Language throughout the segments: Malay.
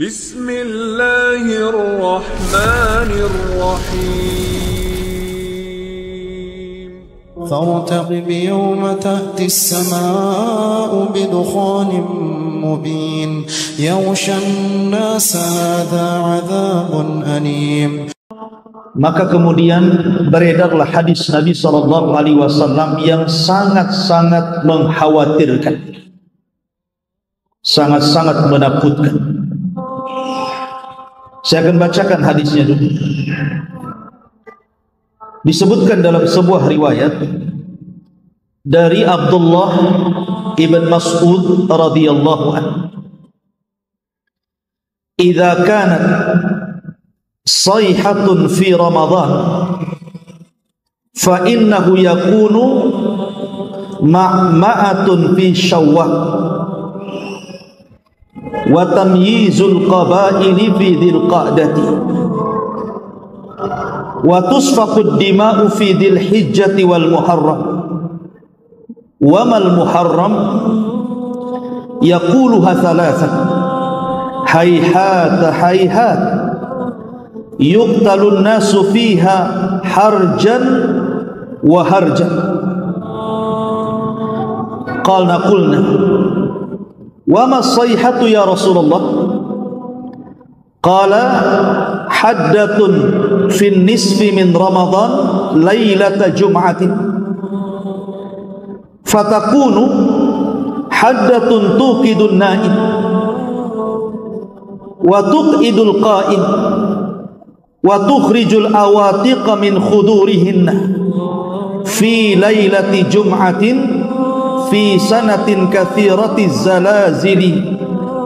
Bismillahirrahmanirrahim. فارتقب يوم تأتي السماء بدخان مبين يغشى الناس هذا عذاب أليم. Maka kemudian beredarlah hadis Nabi SAW yang sangat-sangat mengkhawatirkan, sangat-sangat menakutkan. Saya akan bacakan hadisnya dulu. Disebutkan dalam sebuah riwayat dari Abdullah ibn Mas'ud radhiyallahu anhu, "Idza kanat sayhatun fi Ramadan fa innahu yakunu ma'ma'atun fi Syawwal wa tamyizul qabaili fi dzil qa'dati wa tusfaqud dima'u fi dzil hijjati wal muharram wa mal muharram yaquluha thalathan hayhat hayhat yuqtalun nasu fiha harjan wa harjan." Qulna wa ma sayhatu ya Rasulullah? Qala haddatun fi nisfi min Ramadan lailata jum'atin fatakunu haddatun tuqidun na'im wa tuqidul qa'im wa tukhrijul awatiqa min khudurihinna fi lailati jum'atin fi sanatin kathiratiz zalazili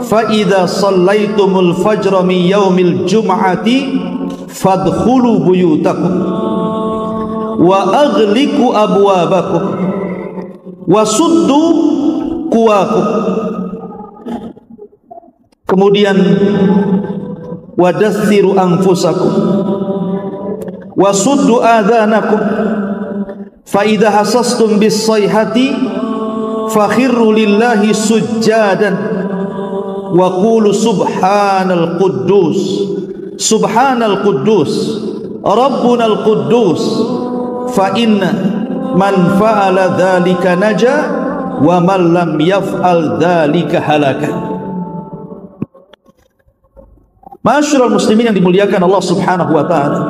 fa idza sallaitumul fajra min yaumil jum'ati fadkhulu buyutakum wa aghliqu abwabakum wa suddu quwakum. Kemudian wadassiru anfusakum wa suddu adhanakum fa idza hasastum bis sayhati fakhirru lillahi sujjadan wa qulu subhanal quddus rabbunal quddus fa inna man fa'ala dhalika naja wa man lam yaf'al dhalika halaka. Ma'asyiral muslimin yang dimuliakan Allah Subhanahu wa taala,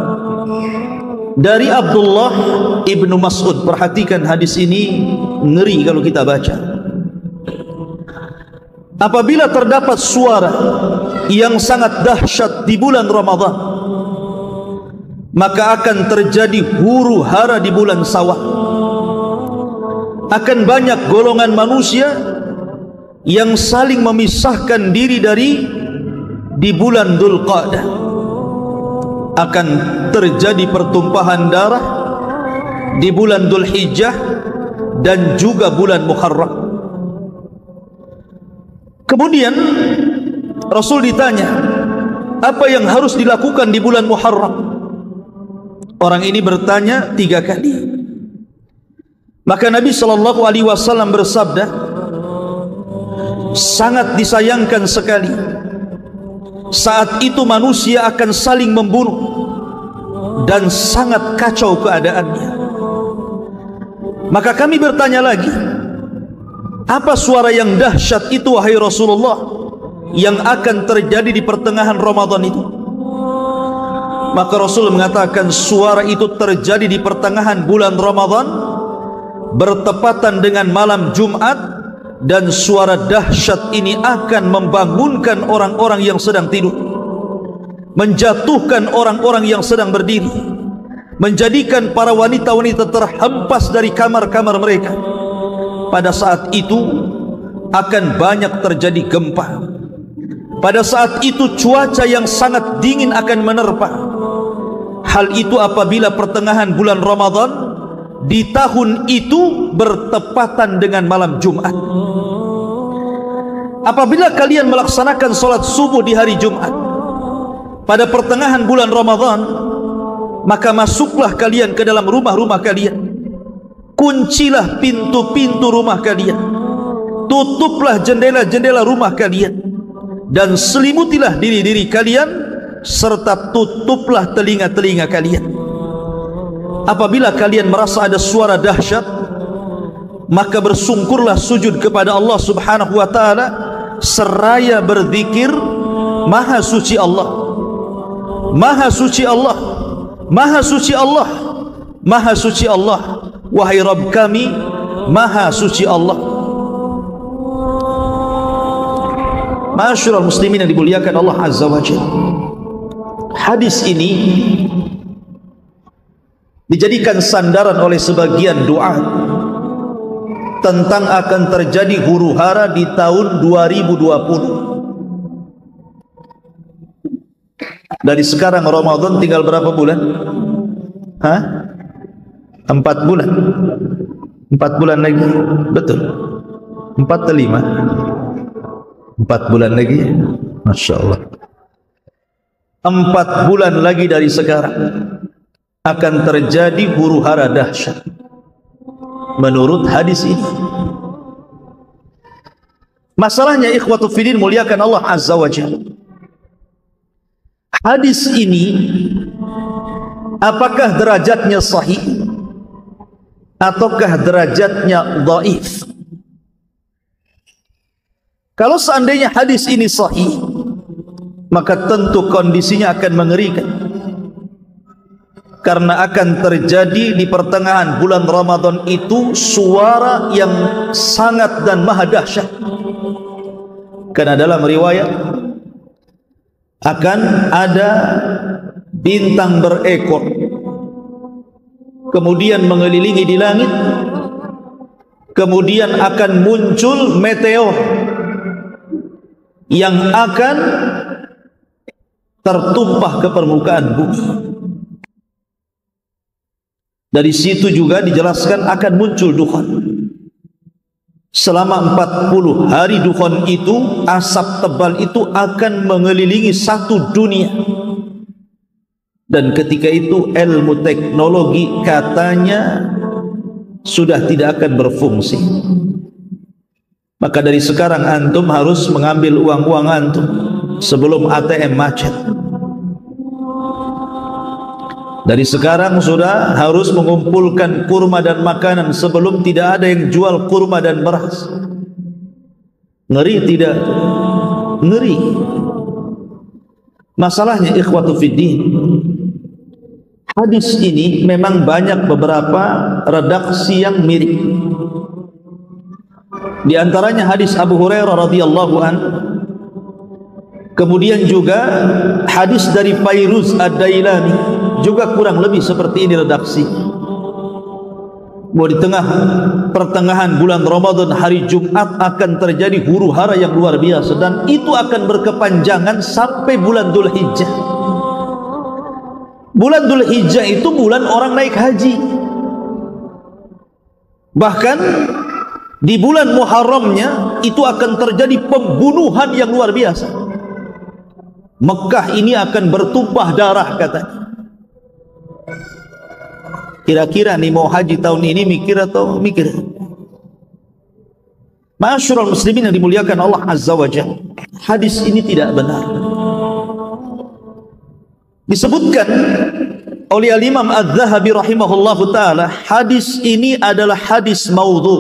dari Abdullah ibnu Mas'ud, perhatikan hadis ini, ngeri kalau kita baca. Apabila terdapat suara yang sangat dahsyat di bulan Ramadan, maka akan terjadi huru hara di bulan Syawal. Akan banyak golongan manusia yang saling memisahkan diri di bulan Dzulqa'dah. Akan terjadi pertumpahan darah di bulan Dzulhijjah dan juga bulan Muharram. Kemudian Rasul ditanya, apa yang harus dilakukan di bulan Muharram? Orang ini bertanya 3 kali. Maka Nabi SAW bersabda, sangat disayangkan sekali saat itu manusia akan saling membunuh dan sangat kacau keadaannya. Maka kami bertanya lagi, apa suara yang dahsyat itu wahai Rasulullah yang akan terjadi di pertengahan Ramadan itu? Maka Rasul mengatakan suara itu terjadi di pertengahan bulan Ramadan, bertepatan dengan malam Jumat, dan suara dahsyat ini akan membangunkan orang-orang yang sedang tidur, menjatuhkan orang-orang yang sedang berdiri, menjadikan para wanita-wanita terhempas dari kamar-kamar mereka. Pada saat itu akan banyak terjadi gempa. Pada saat itu cuaca yang sangat dingin akan menerpa. Hal itu apabila pertengahan bulan Ramadan di tahun itu bertepatan dengan malam Jumat. Apabila kalian melaksanakan sholat subuh di hari Jumat pada pertengahan bulan Ramadan, maka masuklah kalian ke dalam rumah-rumah kalian, kuncilah pintu-pintu rumah kalian, tutuplah jendela-jendela rumah kalian, dan selimutilah diri-diri kalian serta tutuplah telinga-telinga kalian. Apabila kalian merasa ada suara dahsyat, maka bersungkurlah sujud kepada Allah Subhanahu wa taala seraya berzikir, Maha suci Allah, Maha suci Allah, Maha suci Allah, Maha suci Allah, wahai Rabb kami, Maha suci Allah. Ma'asyiral muslimin yang dimuliakan Allah Azza wa Jalla, hadis ini dijadikan sandaran oleh sebagian doa tentang akan terjadi huru-hara di tahun 2020. Dari sekarang Ramadan tinggal berapa bulan? 4 bulan. 4 bulan lagi. Betul. 4 atau 5? 4 bulan lagi. Masya Allah. 4 bulan lagi dari sekarang akan terjadi huru-hara dahsyat menurut hadis ini. Masalahnya ikhwatu fiddin muliakan Allah Azza wa Jalla, hadis ini apakah derajatnya sahih ataukah derajatnya dhaif? Kalau seandainya hadis ini sahih, maka tentu kondisinya akan mengerikan, karena akan terjadi di pertengahan bulan Ramadan itu suara yang sangat dan maha dahsyat. Karena dalam riwayat akan ada bintang berekor kemudian mengelilingi di langit, kemudian akan muncul meteor yang akan tertumpah ke permukaan bumi. Dari situ juga dijelaskan akan muncul dukhan. Selama 40 hari dukhan itu, asap tebal itu akan mengelilingi satu dunia. Dan ketika itu ilmu teknologi katanya sudah tidak akan berfungsi. Maka dari sekarang antum harus mengambil uang-uang antum sebelum ATM macet. Dari sekarang sudah harus mengumpulkan kurma dan makanan sebelum tidak ada yang jual kurma dan beras. Ngeri tidak? Ngeri. Masalahnya ikhwatu fiddin, hadis ini memang banyak beberapa redaksi yang mirip. Di antaranya hadis Abu Hurairah radhiyallahu anhu. Kemudian juga hadis dari Fairuz Ad-Dailami juga kurang lebih seperti ini redaksi. Bahwa di tengah pertengahan bulan Ramadan hari Jumat akan terjadi huru-hara yang luar biasa, dan itu akan berkepanjangan sampai bulan Dzulhijjah. Bulan Dzulhijjah itu bulan orang naik haji. Bahkan di bulan Muharramnya itu akan terjadi pembunuhan yang luar biasa. Mekah ini akan bertumpah darah katanya. Kira-kira nih mau haji tahun ini mikir atau mikir? Ma'asyiral muslimin yang dimuliakan Allah Azza wa Jalla, hadis ini tidak benar. Disebutkan oleh Al-Imam Adz-Dzahabi rahimahullahu taala, hadis ini adalah hadis maudhu.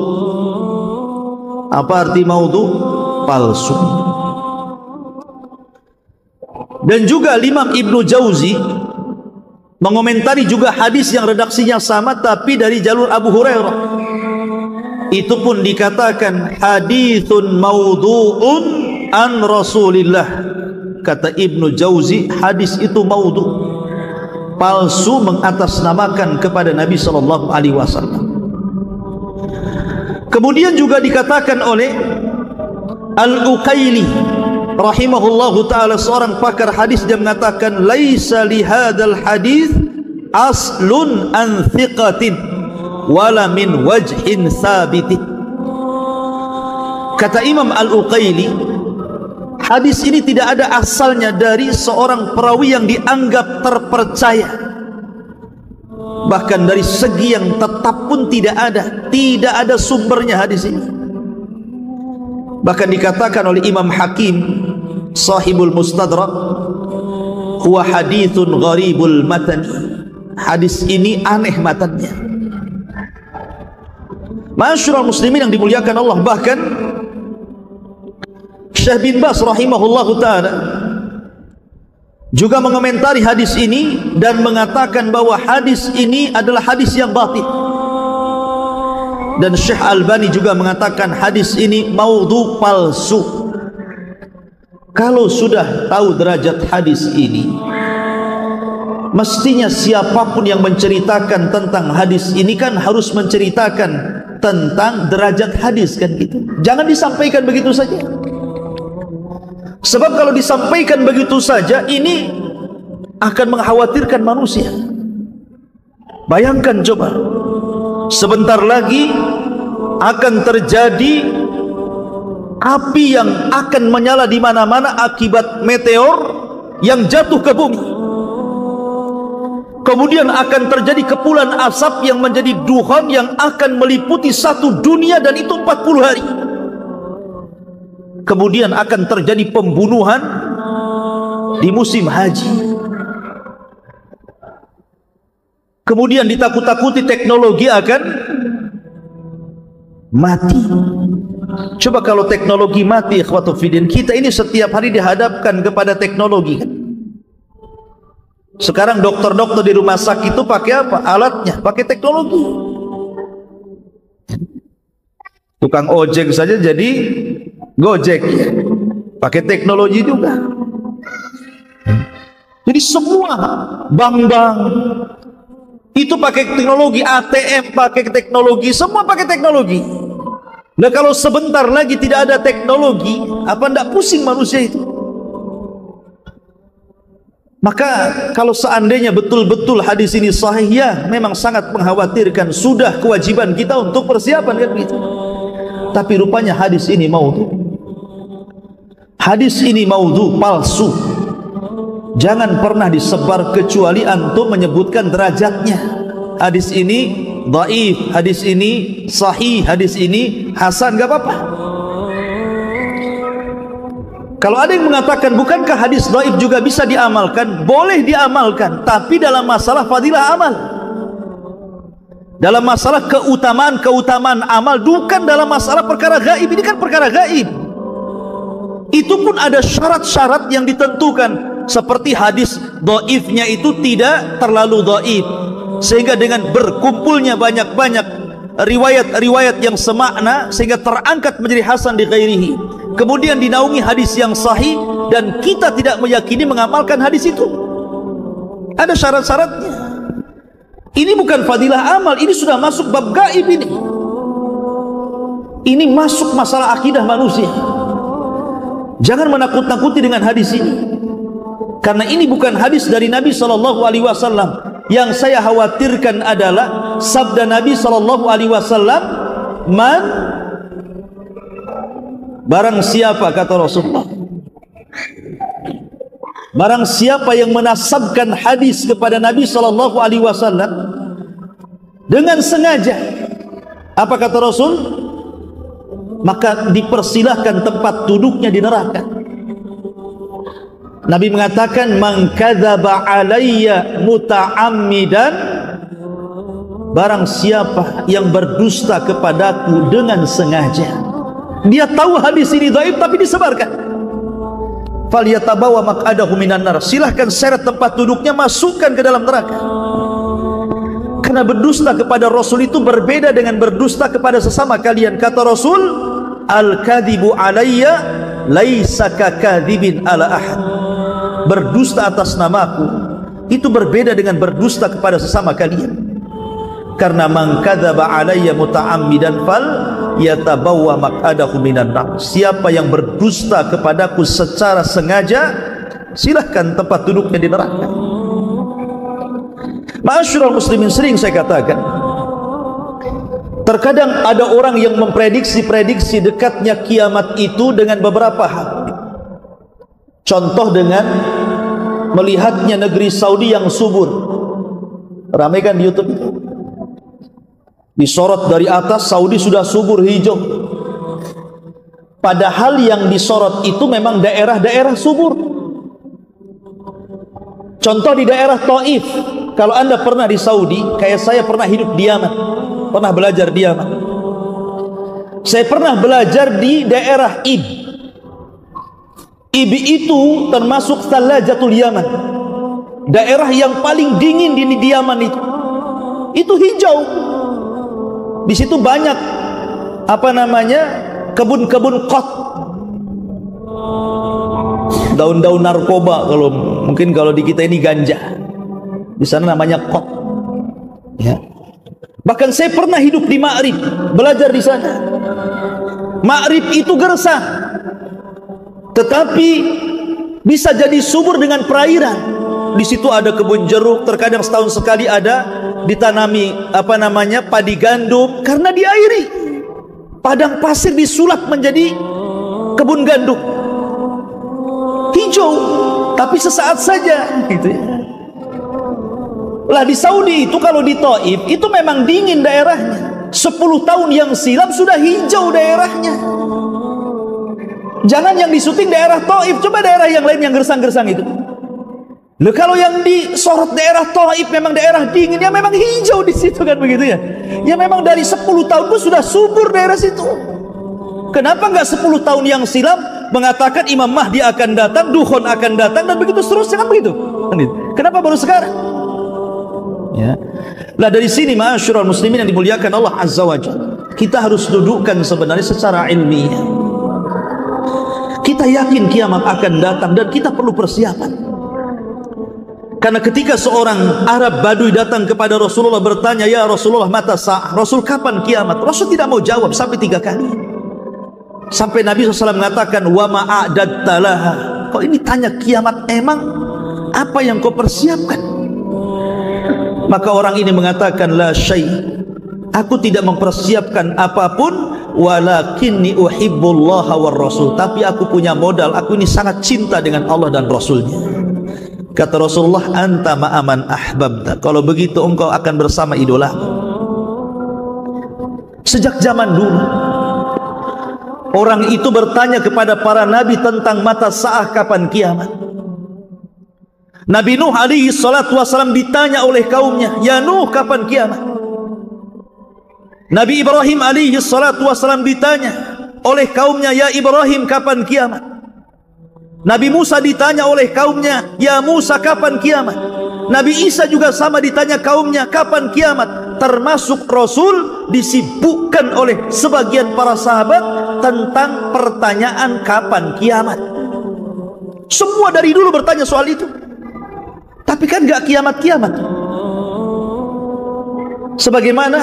Apa arti maudhu? Palsu. Dan juga Imam Ibnu Jauzi mengomentari juga hadis yang redaksinya sama tapi dari jalur Abu Hurairah. Itu pun dikatakan haditsun maudhu'un an Rasulillah. Kata Ibnu Jauzi, hadis itu maudhu, palsu, mengatasnamakan kepada Nabi sallallahu alaihi wasallam. Kemudian juga dikatakan oleh Al-Uqaili rahimahullahu ta'ala, seorang pakar hadis, dia mengatakan laisa lihadal hadis aslun an thiqatin wala min wajhin sabitin. Kata Imam Al-Uqaili, hadis ini tidak ada asalnya dari seorang perawi yang dianggap terpercaya, bahkan dari segi yang tetap pun tidak ada sumbernya hadis ini. Bahkan dikatakan oleh Imam Hakim Sahibul Mustadrak, huwa hadithun gharibul matan. Hadis ini aneh matannya. Ma'asyiral muslimin yang dimuliakan Allah, bahkan Syekh bin Baz rahimahullahu taala juga mengomentari hadis ini dan mengatakan bahwa hadis ini adalah hadis yang batil. Dan Syekh Albani juga mengatakan hadis ini maudhu, palsu. Kalau sudah tahu derajat hadis ini, mestinya siapapun yang menceritakan tentang hadis ini kan harus menceritakan tentang derajat hadis, kan gitu. Jangan disampaikan begitu saja. Sebab kalau disampaikan begitu saja, ini akan mengkhawatirkan manusia. Bayangkan coba, sebentar lagi akan terjadi api yang akan menyala di mana-mana akibat meteor yang jatuh ke bumi. Kemudian akan terjadi kepulan asap yang menjadi duhan yang akan meliputi satu dunia, dan itu 40 hari. Kemudian akan terjadi pembunuhan di musim haji. Kemudian ditakut-takuti teknologi akan mati. Coba kalau teknologi mati, ikhwatu fiddin, kita ini setiap hari dihadapkan kepada teknologi, kan? Sekarang dokter-dokter di rumah sakit itu pakai apa? Alatnya pakai teknologi. Tukang ojek saja jadi Gojek, ya, pakai teknologi juga. Jadi semua bank-bank itu pakai teknologi, ATM pakai teknologi, semua pakai teknologi. Nah, kalau sebentar lagi tidak ada teknologi, apa ndak pusing manusia itu? Maka kalau seandainya betul-betul hadis ini sahih, ya memang sangat mengkhawatirkan. Sudah kewajiban kita untuk persiapan, kan gitu. Tapi rupanya hadis ini maudhu. Hadis ini maudhu, palsu. Jangan pernah disebar kecuali antum menyebutkan derajatnya. Hadis ini dhaif, hadis ini sahih, hadis ini hasan, gak apa-apa. Kalau ada yang mengatakan bukankah hadis dhaif juga bisa diamalkan? Boleh diamalkan, tapi dalam masalah fadilah amal, dalam masalah keutamaan amal, bukan dalam masalah perkara gaib. Ini kan perkara gaib. Itu pun ada syarat-syarat yang ditentukan. Seperti hadis dhaifnya itu tidak terlalu dhaif, sehingga dengan berkumpulnya banyak-banyak riwayat-riwayat yang semakna sehingga terangkat menjadi hasan di ghairihi. Kemudian dinaungi hadis yang sahih, dan kita tidak meyakini mengamalkan hadis itu. Ada syarat-syaratnya. Ini bukan fadilah amal, ini sudah masuk bab gaib ini. Ini masuk masalah akidah manusia. Jangan menakut-nakuti dengan hadis ini, karena ini bukan hadis dari Nabi SAW. Yang saya khawatirkan adalah sabda Nabi SAW, man, barang siapa, kata Rasulullah, barang siapa yang menasabkan hadis kepada Nabi SAW dengan sengaja, apa kata Rasul? Maka dipersilahkan tempat duduknya di neraka. Nabi mengatakan, man kadzaba alayya muta'ammidan, barang siapa yang berdusta kepadaku dengan sengaja. Dia tahu hadis ini dhaif tapi disebarkan. Falyatabawa maq'adahu minan nar, silahkan seret tempat duduknya, masukkan ke dalam neraka. Karena berdusta kepada Rasul itu berbeda dengan berdusta kepada sesama kalian. Kata Rasul, al-kadhibu alayya laisa kakadzibin ala ahad. Berdusta atas namaku itu berbeda dengan berdusta kepada sesama kalian. Karena man kadzaba alayya muta'ammidan fal yatabawwa maq'adahu minan nar. Siapa yang berdusta kepadaku secara sengaja, silahkan tempat duduknya di neraka. Ma'asyiral muslimin, sering saya katakan, terkadang ada orang yang memprediksi dekatnya kiamat itu dengan beberapa hal. Contoh dengan melihatnya negeri Saudi yang subur. Ramai kan di YouTube itu, disorot dari atas, Saudi sudah subur hijau. Padahal yang disorot itu memang daerah-daerah subur. Contoh di daerah Taif. Kalau Anda pernah di Saudi, kayak saya pernah hidup di Yaman, pernah belajar di Yaman. Saya pernah belajar di daerah Ib. Ib itu termasuk Thalajatul Yaman, daerah yang paling dingin di Yaman itu. Itu hijau. Di situ banyak kebun-kebun qat, daun-daun narkoba, kalau di kita ini ganja, di sana namanya qat, ya. Bahkan saya pernah hidup di Ma'rib, belajar di sana. Ma'rib itu gersang, tetapi bisa jadi subur dengan perairan. Di situ ada kebun jeruk, terkadang setahun sekali ada ditanami padi gandum karena diairi. Padang pasir disulap menjadi kebun gandum, hijau, tapi sesaat saja, gitu ya. Lah di Saudi itu, kalau di Taif itu memang dingin daerahnya. 10 tahun yang silam sudah hijau daerahnya. Jangan yang disuting daerah Taif, coba daerah yang lain yang gersang-gersang itu. Loh, kalau yang disorot daerah Taif memang daerah dingin, ya memang hijau di situ, kan begitu ya. Ya memang dari 10 tahun pun sudah subur daerah situ. Kenapa enggak 10 tahun yang silam mengatakan Imam Mahdi akan datang, dukhon akan datang, dan begitu seterusnya, kan begitu? Kenapa baru sekarang? Ya. Lah dari sini ma'asyiral muslimin yang dimuliakan Allah Azza wa Jalla, kita harus dudukkan sebenarnya secara ilmiah. Kita yakin kiamat akan datang dan kita perlu persiapan. Karena ketika seorang Arab Baduy datang kepada Rasulullah bertanya, "Ya Rasulullah, mata sa'ah?" Rasul, kapan kiamat? Rasul tidak mau jawab sampai 3 kali. Sampai Nabi SAW mengatakan, "Wa ma'adatta laha." Kau ini tanya kiamat, emang apa yang kau persiapkan? Maka orang ini mengatakan, "La syai'." Aku tidak mempersiapkan apapun, walakinni uhibbullaha war rasul. Tapi aku punya modal, aku ini sangat cinta dengan Allah dan Rasulnya. Kata Rasulullah, "Anta ma'aman ahbabta." Kalau begitu engkau akan bersama idola. Sejak zaman dulu orang itu bertanya kepada para nabi tentang mata sa'ah, kapan kiamat. Nabi Nuh alaihi salatu wasalam ditanya oleh kaumnya, "Ya Nuh, kapan kiamat?" Nabi Ibrahim alaihi salatu wasalam ditanya oleh kaumnya, "Ya Ibrahim, kapan kiamat?" Nabi Musa ditanya oleh kaumnya, "Ya Musa, kapan kiamat?" Nabi Isa juga sama ditanya kaumnya, "Kapan kiamat?" Termasuk Rasul disibukkan oleh sebagian para sahabat tentang pertanyaan kapan kiamat. Semua dari dulu bertanya soal itu. Tapi kan gak kiamat-kiamat. Sebagaimana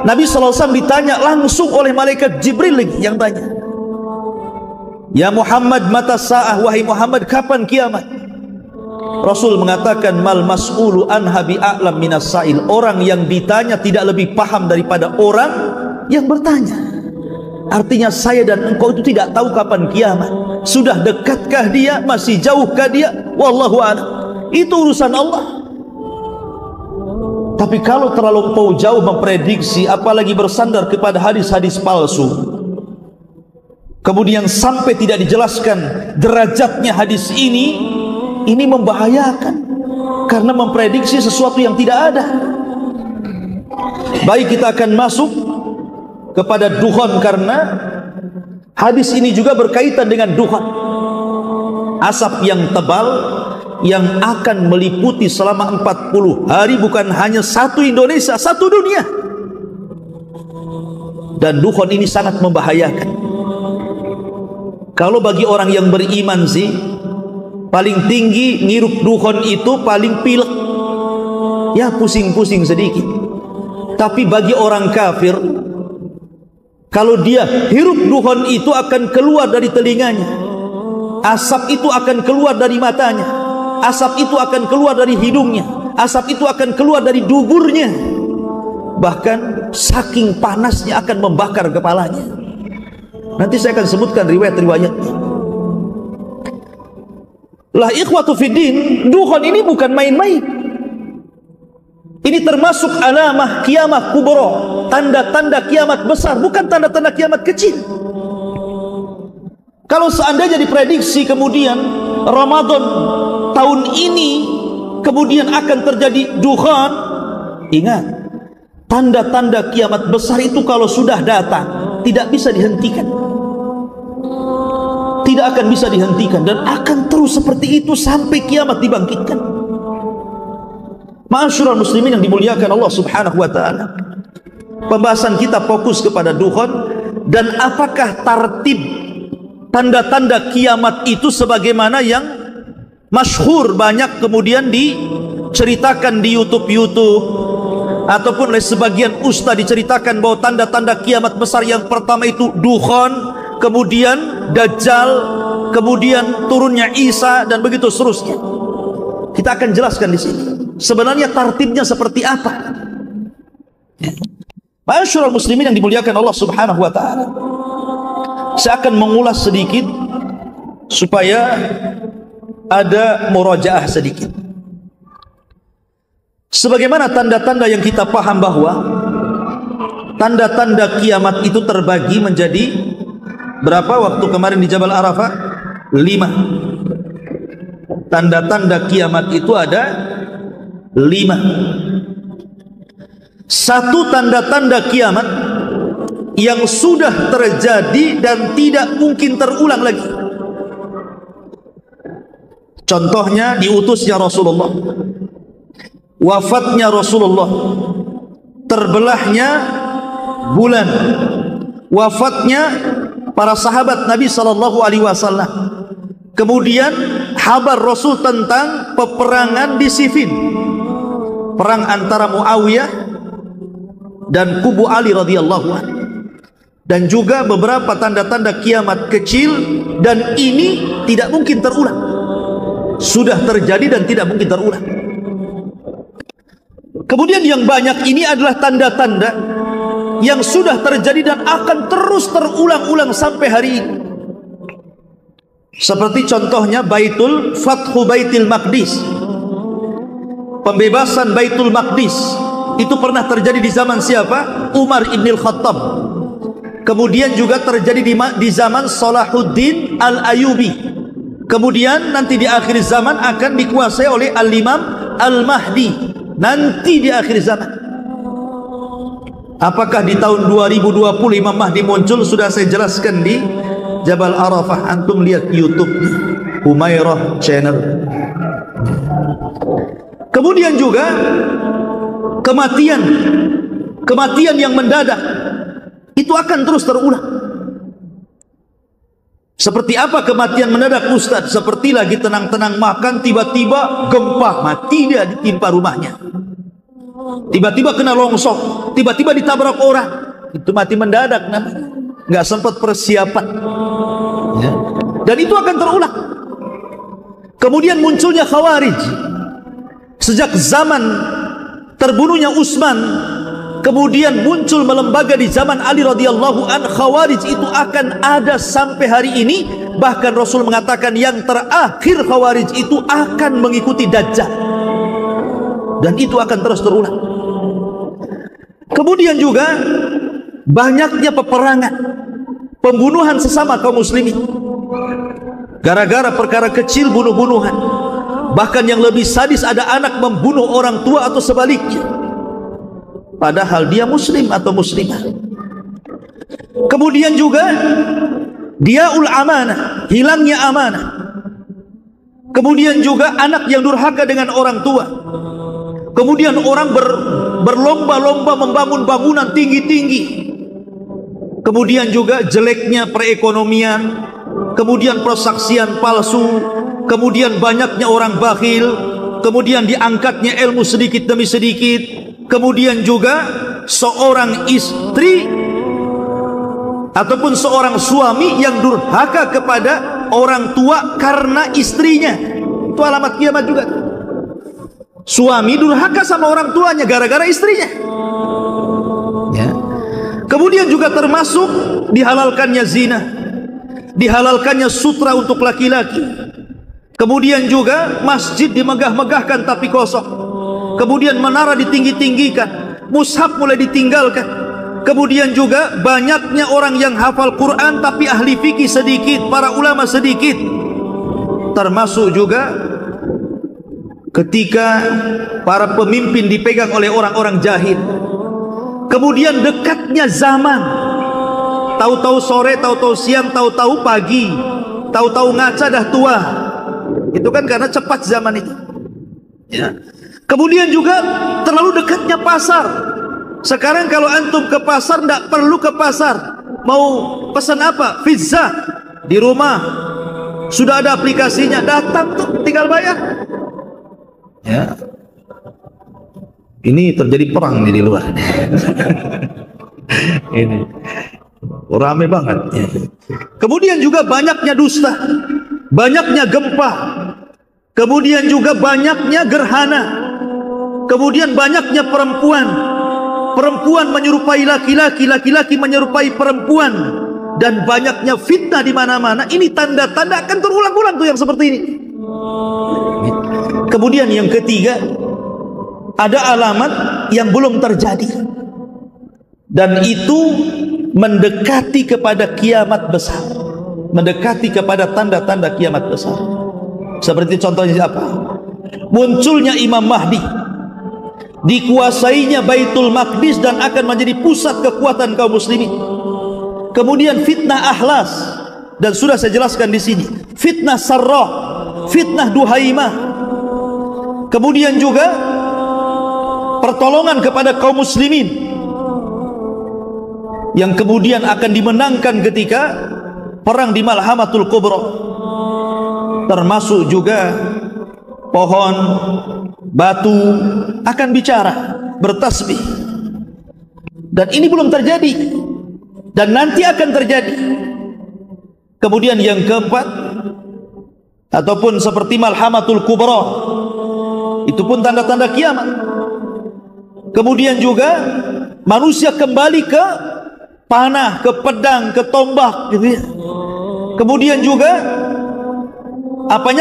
Nabi SAW ditanya langsung oleh malaikat Jibril lagi yang tanya, "Ya Muhammad, mata sa'ah?" Wahai Muhammad, kapan kiamat? Rasul mengatakan, "Mal mas'ulu anha bi'a'lam minas sa'il." Orang yang ditanya tidak lebih paham daripada orang yang bertanya. Artinya saya dan engkau itu tidak tahu kapan kiamat. Sudah dekatkah dia? Masih jauhkah dia? Wallahu a'lam. Itu urusan Allah. Tapi kalau terlalu jauh memprediksi, apalagi bersandar kepada hadis-hadis palsu, kemudian sampai tidak dijelaskan derajatnya hadis ini membahayakan, karena memprediksi sesuatu yang tidak ada. Baik, kita akan masuk kepada dukhon, karena hadis ini juga berkaitan dengan dukhon, asap yang tebal yang akan meliputi selama 40 hari bukan hanya satu Indonesia, satu dunia. Dan dukhon ini sangat membahayakan. Kalau bagi orang yang beriman sih, paling tinggi ngirup dukhon itu paling pilek, ya pusing-pusing sedikit. Tapi bagi orang kafir, kalau dia hirup dukhon itu akan keluar dari telinganya, asap itu akan keluar dari matanya, asap itu akan keluar dari hidungnya, asap itu akan keluar dari duburnya, bahkan saking panasnya akan membakar kepalanya. Nanti saya akan sebutkan riwayat-riwayatnya. Lah ikhwatu fiddin, dukhon ini bukan main-main. Ini termasuk alamah kiamat kubro, tanda-tanda kiamat besar, bukan tanda-tanda kiamat kecil. Kalau seandainya diprediksi kemudian Ramadan tahun ini kemudian akan terjadi dukhan, ingat, tanda-tanda kiamat besar itu kalau sudah datang tidak bisa dihentikan, tidak akan bisa dihentikan, dan akan terus seperti itu sampai kiamat dibangkitkan. Ma'asyiral muslimin yang dimuliakan Allah Subhanahu wa taala, pembahasan kita fokus kepada dukhan dan apakah tartib tanda-tanda kiamat itu sebagaimana yang masyhur banyak kemudian diceritakan di YouTube ataupun oleh sebagian ustaz diceritakan bahwa tanda-tanda kiamat besar yang pertama itu dukhan, kemudian Dajjal, kemudian turunnya Isa, dan begitu seterusnya. Kita akan jelaskan di sini sebenarnya tartibnya seperti apa. Ma'asyiral muslimin yang dimuliakan Allah Subhanahu wa taala, saya akan mengulas sedikit supaya ada murajaah sedikit. Sebagaimana tanda-tanda yang kita paham bahwa tanda-tanda kiamat itu terbagi menjadi berapa waktu kemarin di Jabal Arafah? 5. Tanda-tanda kiamat itu ada 5. Satu tanda-tanda kiamat yang sudah terjadi dan tidak mungkin terulang lagi. Contohnya diutusnya Rasulullah, wafatnya Rasulullah, terbelahnya bulan, wafatnya para sahabat Nabi SAW, kemudian kabar Rasul tentang peperangan di Siffin, perang antara Muawiyah dan kubu Ali radhiyallahu anhu, dan juga beberapa tanda-tanda kiamat kecil, dan ini tidak mungkin terulang, sudah terjadi dan tidak mungkin terulang. Kemudian yang banyak ini adalah tanda-tanda yang sudah terjadi dan akan terus terulang-ulang sampai hari ini. Seperti contohnya Fathu Baitul Maqdis, pembebasan Baitul Maqdis. Itu pernah terjadi di zaman siapa? Umar ibn al-Khattab. Kemudian juga terjadi di zaman Salahuddin al-Ayyubi. Kemudian nanti di akhir zaman akan dikuasai oleh Al-Imam Al-Mahdi. Nanti di akhir zaman. Apakah di tahun 2020 Imam Mahdi muncul? Sudah saya jelaskan di Jabal Arafah. Antum lihat YouTube Humairah Channel. Kemudian juga kematian yang mendadak itu akan terus terulang. Seperti apa kematian mendadak, Ustaz? Seperti lagi tenang-tenang makan, tiba-tiba gempa, mati dia ditimpa rumahnya. Tiba-tiba kena longsor, tiba-tiba ditabrak orang. Itu mati mendadak namanya, nggak sempat persiapan ya. Dan itu akan terulang. Kemudian munculnya Khawarij. Sejak zaman terbunuhnya Utsman, kemudian muncul melembaga di zaman Ali radhiyallahu an. Khawarij itu akan ada sampai hari ini. Bahkan Rasul mengatakan yang terakhir Khawarij itu akan mengikuti Dajjal, dan itu akan terus terulang. Kemudian juga banyaknya peperangan, pembunuhan sesama kaum muslimin gara-gara perkara kecil, bunuh-bunuhan. Bahkan yang lebih sadis, ada anak membunuh orang tua atau sebaliknya, padahal dia muslim atau muslimah. Kemudian juga diaul amanah, hilangnya amanah. Kemudian juga anak yang durhaka dengan orang tua. Kemudian orang berlomba-lomba membangun bangunan tinggi-tinggi. Kemudian juga jeleknya perekonomian. Kemudian persaksian palsu. Kemudian banyaknya orang bakhil. Kemudian diangkatnya ilmu sedikit demi sedikit. Kemudian juga seorang istri ataupun seorang suami yang durhaka kepada orang tua karena istrinya. Itu alamat kiamat juga. Suami durhaka sama orang tuanya gara-gara istrinya ya. Kemudian juga termasuk dihalalkannya zina, dihalalkannya sutra untuk laki-laki. Kemudian juga masjid dimegah-megahkan tapi kosong. Kemudian menara ditinggi-tinggikan, mushaf mulai ditinggalkan. Kemudian juga banyaknya orang yang hafal Quran tapi ahli fikih sedikit, para ulama sedikit. Termasuk juga ketika para pemimpin dipegang oleh orang-orang jahil. Kemudian dekatnya zaman, tahu-tahu sore, tahu-tahu siang, tahu-tahu pagi, tahu-tahu ngaca dah tua. Itu kan karena cepat zaman itu, ya. Kemudian juga terlalu dekatnya pasar. Sekarang kalau antum ke pasar, tidak perlu ke pasar. Mau pesan apa? Pizza di rumah, sudah ada aplikasinya, datang tuh tinggal bayar, ya. Ini terjadi perang nih di luar. Ini rame banget, ya. Kemudian juga banyaknya dusta, banyaknya gempa, kemudian juga banyaknya gerhana, kemudian banyaknya perempuan menyerupai laki-laki, laki-laki menyerupai perempuan, dan banyaknya fitnah di mana-mana. Ini tanda-tanda akan terulang-ulang tuh yang seperti ini. Kemudian yang ketiga, ada alamat yang belum terjadi, dan itu mendekati kepada kiamat besar, mendekati kepada tanda-tanda kiamat besar. Seperti contohnya apa? Munculnya Imam Mahdi, dikuasainya Baitul Maqdis dan akan menjadi pusat kekuatan kaum muslimin. Kemudian fitnah Ahlas, dan sudah saya jelaskan di sini, fitnah Sarrah, fitnah Duhaimah. Kemudian juga pertolongan kepada kaum muslimin yang kemudian akan dimenangkan ketika perang di Malhamatul Kubra. Termasuk juga pohon, batu akan bicara, bertasbih. Dan ini belum terjadi, dan nanti akan terjadi. Kemudian yang keempat, ataupun seperti Malhamatul Kubra, itu pun tanda-tanda kiamat. Kemudian juga manusia kembali ke panah, ke pedang, ke tombak, gitu ya. Kemudian juga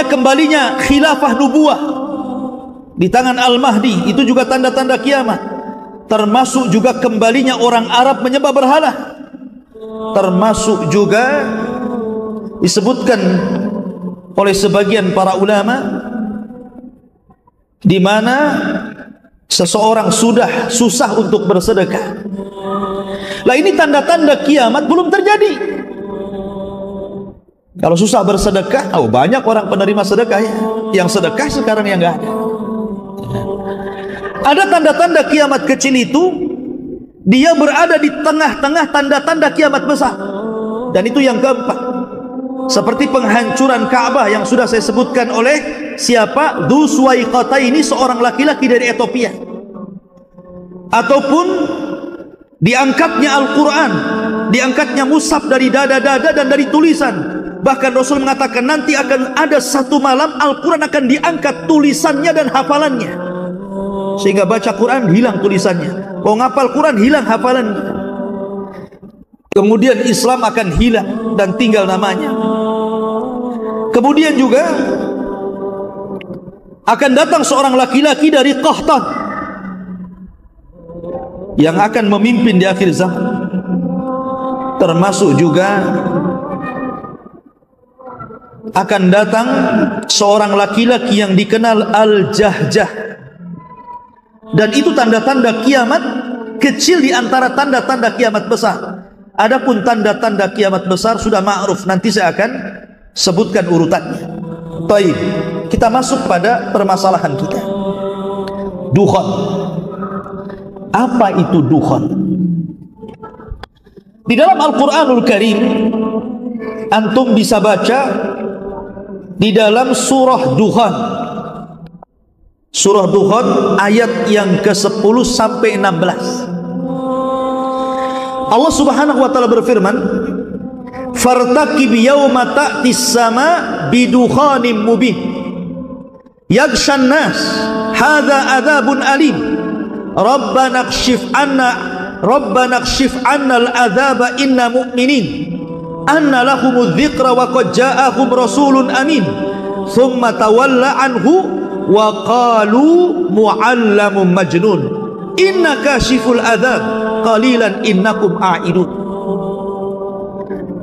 kembalinya khilafah nubuah di tangan Al-Mahdi, itu juga tanda-tanda kiamat. Termasuk juga kembalinya orang Arab menyembah berhala. Termasuk juga disebutkan oleh sebagian para ulama, di mana seseorang sudah susah untuk bersedekah. Lah ini tanda-tanda kiamat belum terjadi. Kalau susah bersedekah, banyak orang penerima sedekah ya. Yang sedekah sekarang yang enggak ada. Ada tanda-tanda kiamat kecil itu, dia berada di tengah-tengah tanda-tanda kiamat besar. Dan itu yang keempat, seperti penghancuran Ka'bah yang sudah saya sebutkan oleh siapa? Dzu Suwaiqataini, seorang laki-laki dari Ethiopia. Ataupun diangkatnya Al-Quran, diangkatnya mushaf dari dada-dada dan dari tulisan. Bahkan Rasul mengatakan nanti akan ada satu malam Al-Quran akan diangkat tulisannya dan hafalannya, sehingga baca Quran hilang tulisannya, mau ngapal Quran hilang hafalannya. Kemudian Islam akan hilang dan tinggal namanya. Kemudian juga akan datang seorang laki-laki dari Qahtan yang akan memimpin di akhir zaman. Termasuk juga akan datang seorang laki-laki yang dikenal Al-Jahjah, dan itu tanda-tanda kiamat kecil di antara tanda-tanda kiamat besar. Adapun tanda-tanda kiamat besar sudah ma'ruf, nanti saya akan sebutkan urutannya. Baik, kita masuk pada permasalahan kita. Dukhan. Apa itu dukhan? Di dalam Al-Quranul Karim, antum bisa baca di dalam surah Dukhan. Surah Dukhan ayat yang ke-10 sampai 16. Allah Subhanahu wa taala berfirman, "Fartaqib yauma ta'tis sama bidukhanin mubin yaghshan nas hadza adzabun alim rabbana kshif anna al-adzaba inna mu'minin anna lahumudz dzikra wa qad ja'ahum rasulun amin thumma tawalla anhu wa qalu mu'allamun majnun." inna kashiful adzab qalilan innakum a'idun.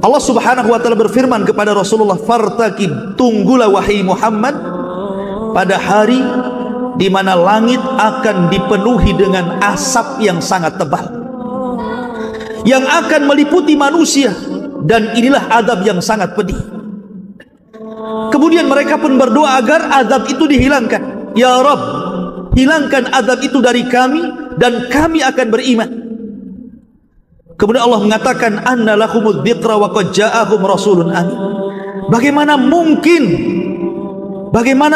Allah Subhanahu wa taala berfirman kepada Rasulullah, fartaqib, tunggulah wahai Muhammad pada hari di mana langit akan dipenuhi dengan asap yang sangat tebal yang akan meliputi manusia, dan inilah azab yang sangat pedih. Kemudian mereka pun berdoa agar azab itu dihilangkan. Ya Rabb, hilangkan azab itu dari kami dan kami akan beriman. Kemudian Allah mengatakan, anna lahumudz dzikra wa qad ja'ahum rasulun amin. Bagaimana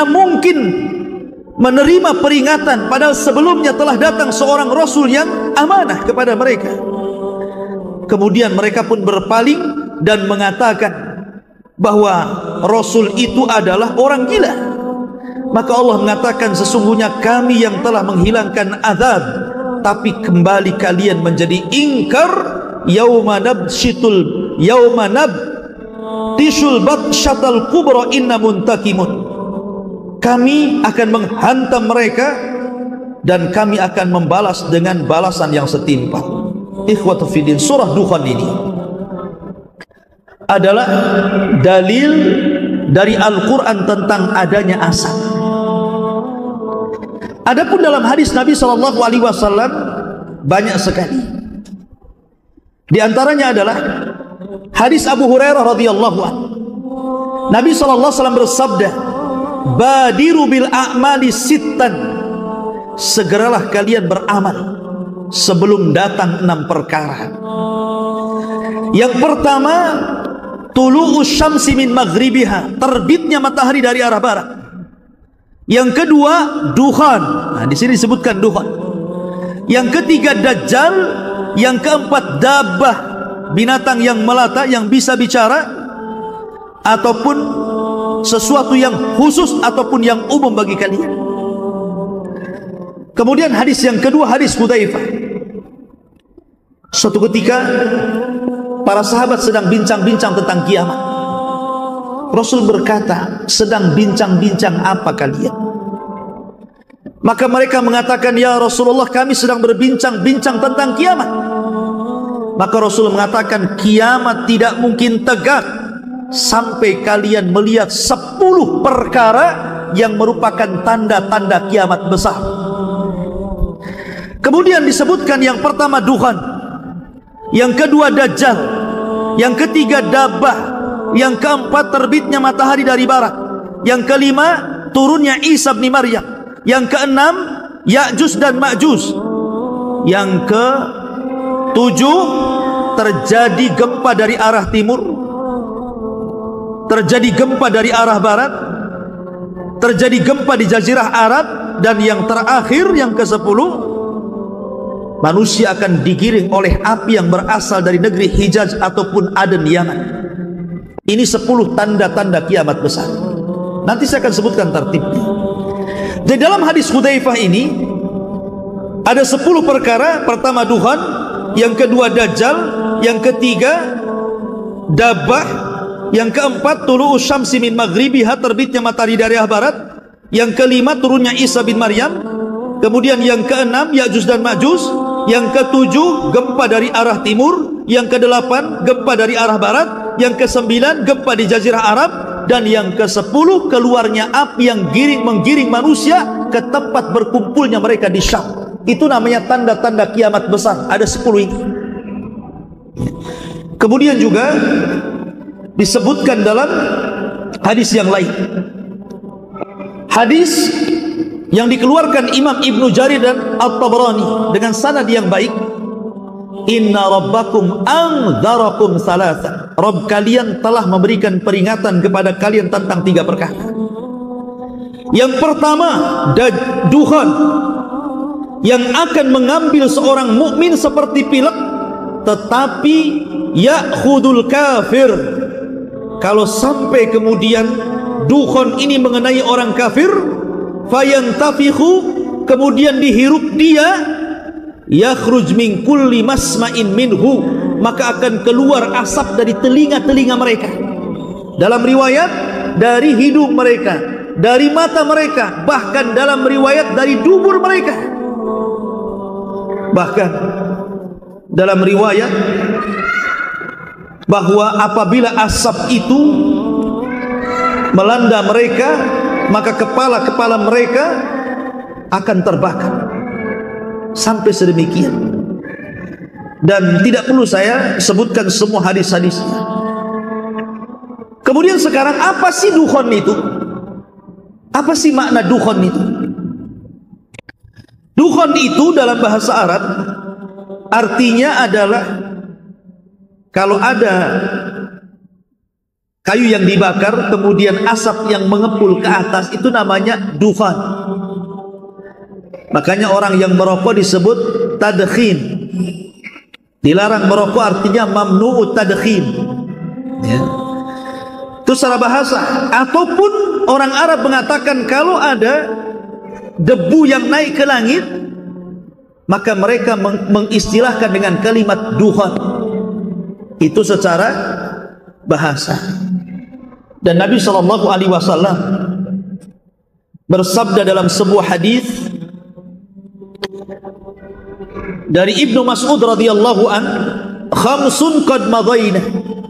mungkin menerima peringatan padahal sebelumnya telah datang seorang rasul yang amanah kepada mereka. Kemudian mereka pun berpaling dan mengatakan bahwa rasul itu adalah orang gila. Maka Allah mengatakan, sesungguhnya kami yang telah menghilangkan azab, tapi kembali kalian menjadi ingkar. Yauma nabtishul batsyatal kubra inna muntakimun. Kami akan menghantam mereka dan kami akan membalas dengan balasan yang setimpal. Ikhwatu fiddin, surah Dukhan ini adalah dalil dari Al-Quran tentang adanya asap. Adapun dalam hadis Nabi SAW banyak sekali. Di antaranya adalah hadis Abu Hurairah radhiyallahu anhu. Nabi SAW bersabda, badiru bil a'mali sittan, segeralah kalian beramal sebelum datang 6 perkara. Yang pertama, tulu'us syamsi min maghribiha, terbitnya matahari dari arah barat. Yang kedua, dukhan. Nah, di sini disebutkan dukhan. Yang ketiga, dajjal. Yang keempat, dabbah, binatang yang melata yang bisa bicara ataupun sesuatu yang khusus ataupun yang umum bagi kalian. Kemudian hadis yang kedua, hadis Hudzaifah. Suatu ketika para sahabat sedang bincang-bincang tentang kiamat. Rasul berkata, sedang bincang-bincang apa kalian? Maka mereka mengatakan, ya Rasulullah, kami sedang berbincang-bincang tentang kiamat. Maka Rasul mengatakan, kiamat tidak mungkin tegak sampai kalian melihat 10 perkara yang merupakan tanda-tanda kiamat besar. Kemudian disebutkan yang pertama dukhan, yang kedua dajjal, yang ketiga dabbah, yang keempat terbitnya matahari dari barat, yang kelima turunnya Isa bin Maryam, yang keenam Ya'juj dan Ma'juj, yang ketujuh terjadi gempa dari arah timur, terjadi gempa dari arah barat, terjadi gempa di Jazirah Arab, dan yang terakhir yang ke-10, manusia akan digiring oleh api yang berasal dari negeri Hijaz ataupun Aden, Yaman. Ini 10 tanda-tanda kiamat besar. Nanti saya akan sebutkan tertibnya. Di dalam hadis Hudzaifah ini ada 10 perkara. Pertama dukhan, yang kedua dajjal, yang ketiga dabbah, yang keempat tulu'us syamsi min maghribiha, terbitnya matahari dari arah barat, yang kelima turunnya Isa bin Maryam, kemudian yang keenam Ya'juj dan Ma'juj, yang ketujuh gempa dari arah timur, yang kedelapan gempa dari arah barat, yang kesembilan gempa di Jazirah Arab, dan yang ke-10 keluarnya api yang menggiring manusia ke tempat berkumpulnya mereka di Syam. Itu namanya tanda-tanda kiamat besar. Ada 10 ini. Kemudian juga disebutkan dalam hadis yang lain, hadis yang dikeluarkan Imam Ibnu Jarir dan At-Tabrani dengan sanad yang baik, inna rabbakum anzarakum salasa, Rabb kalian telah memberikan peringatan kepada kalian tentang 3 perkara. Yang pertama dukhan, yang akan mengambil seorang mukmin seperti pilek, tetapi ya'khudul kafir. Kalau sampai kemudian dukhan ini mengenai orang kafir, fayantafikhu, kemudian dihirup dia, yakhruj min kulli masma'in minhu, maka akan keluar asap dari telinga-telinga mereka. Dalam riwayat dari hidung mereka, dari mata mereka, bahkan dalam riwayat dari dubur mereka. Bahkan dalam riwayat bahwa apabila asap itu melanda mereka, maka kepala-kepala mereka akan terbakar. Sampai sedemikian. Dan tidak perlu saya sebutkan semua hadis-hadisnya. Kemudian sekarang apa sih dukhon itu? Apa sih makna dukhon itu? Dukhon itu dalam bahasa Arab artinya adalah kalau ada kayu yang dibakar kemudian asap yang mengepul ke atas, itu namanya dukhon. Makanya orang yang merokok disebut tadkhin. Dilarang merokok artinya mamnu'ut tadkhin, ya. Itu secara bahasa. Ataupun orang Arab mengatakan kalau ada debu yang naik ke langit, maka mereka mengistilahkan dengan kalimat dukhon. Itu secara bahasa. Dan Nabi SAW bersabda dalam sebuah hadis dari Ibnu Mas'ud radhiyallahu an, khamsun qad madaina.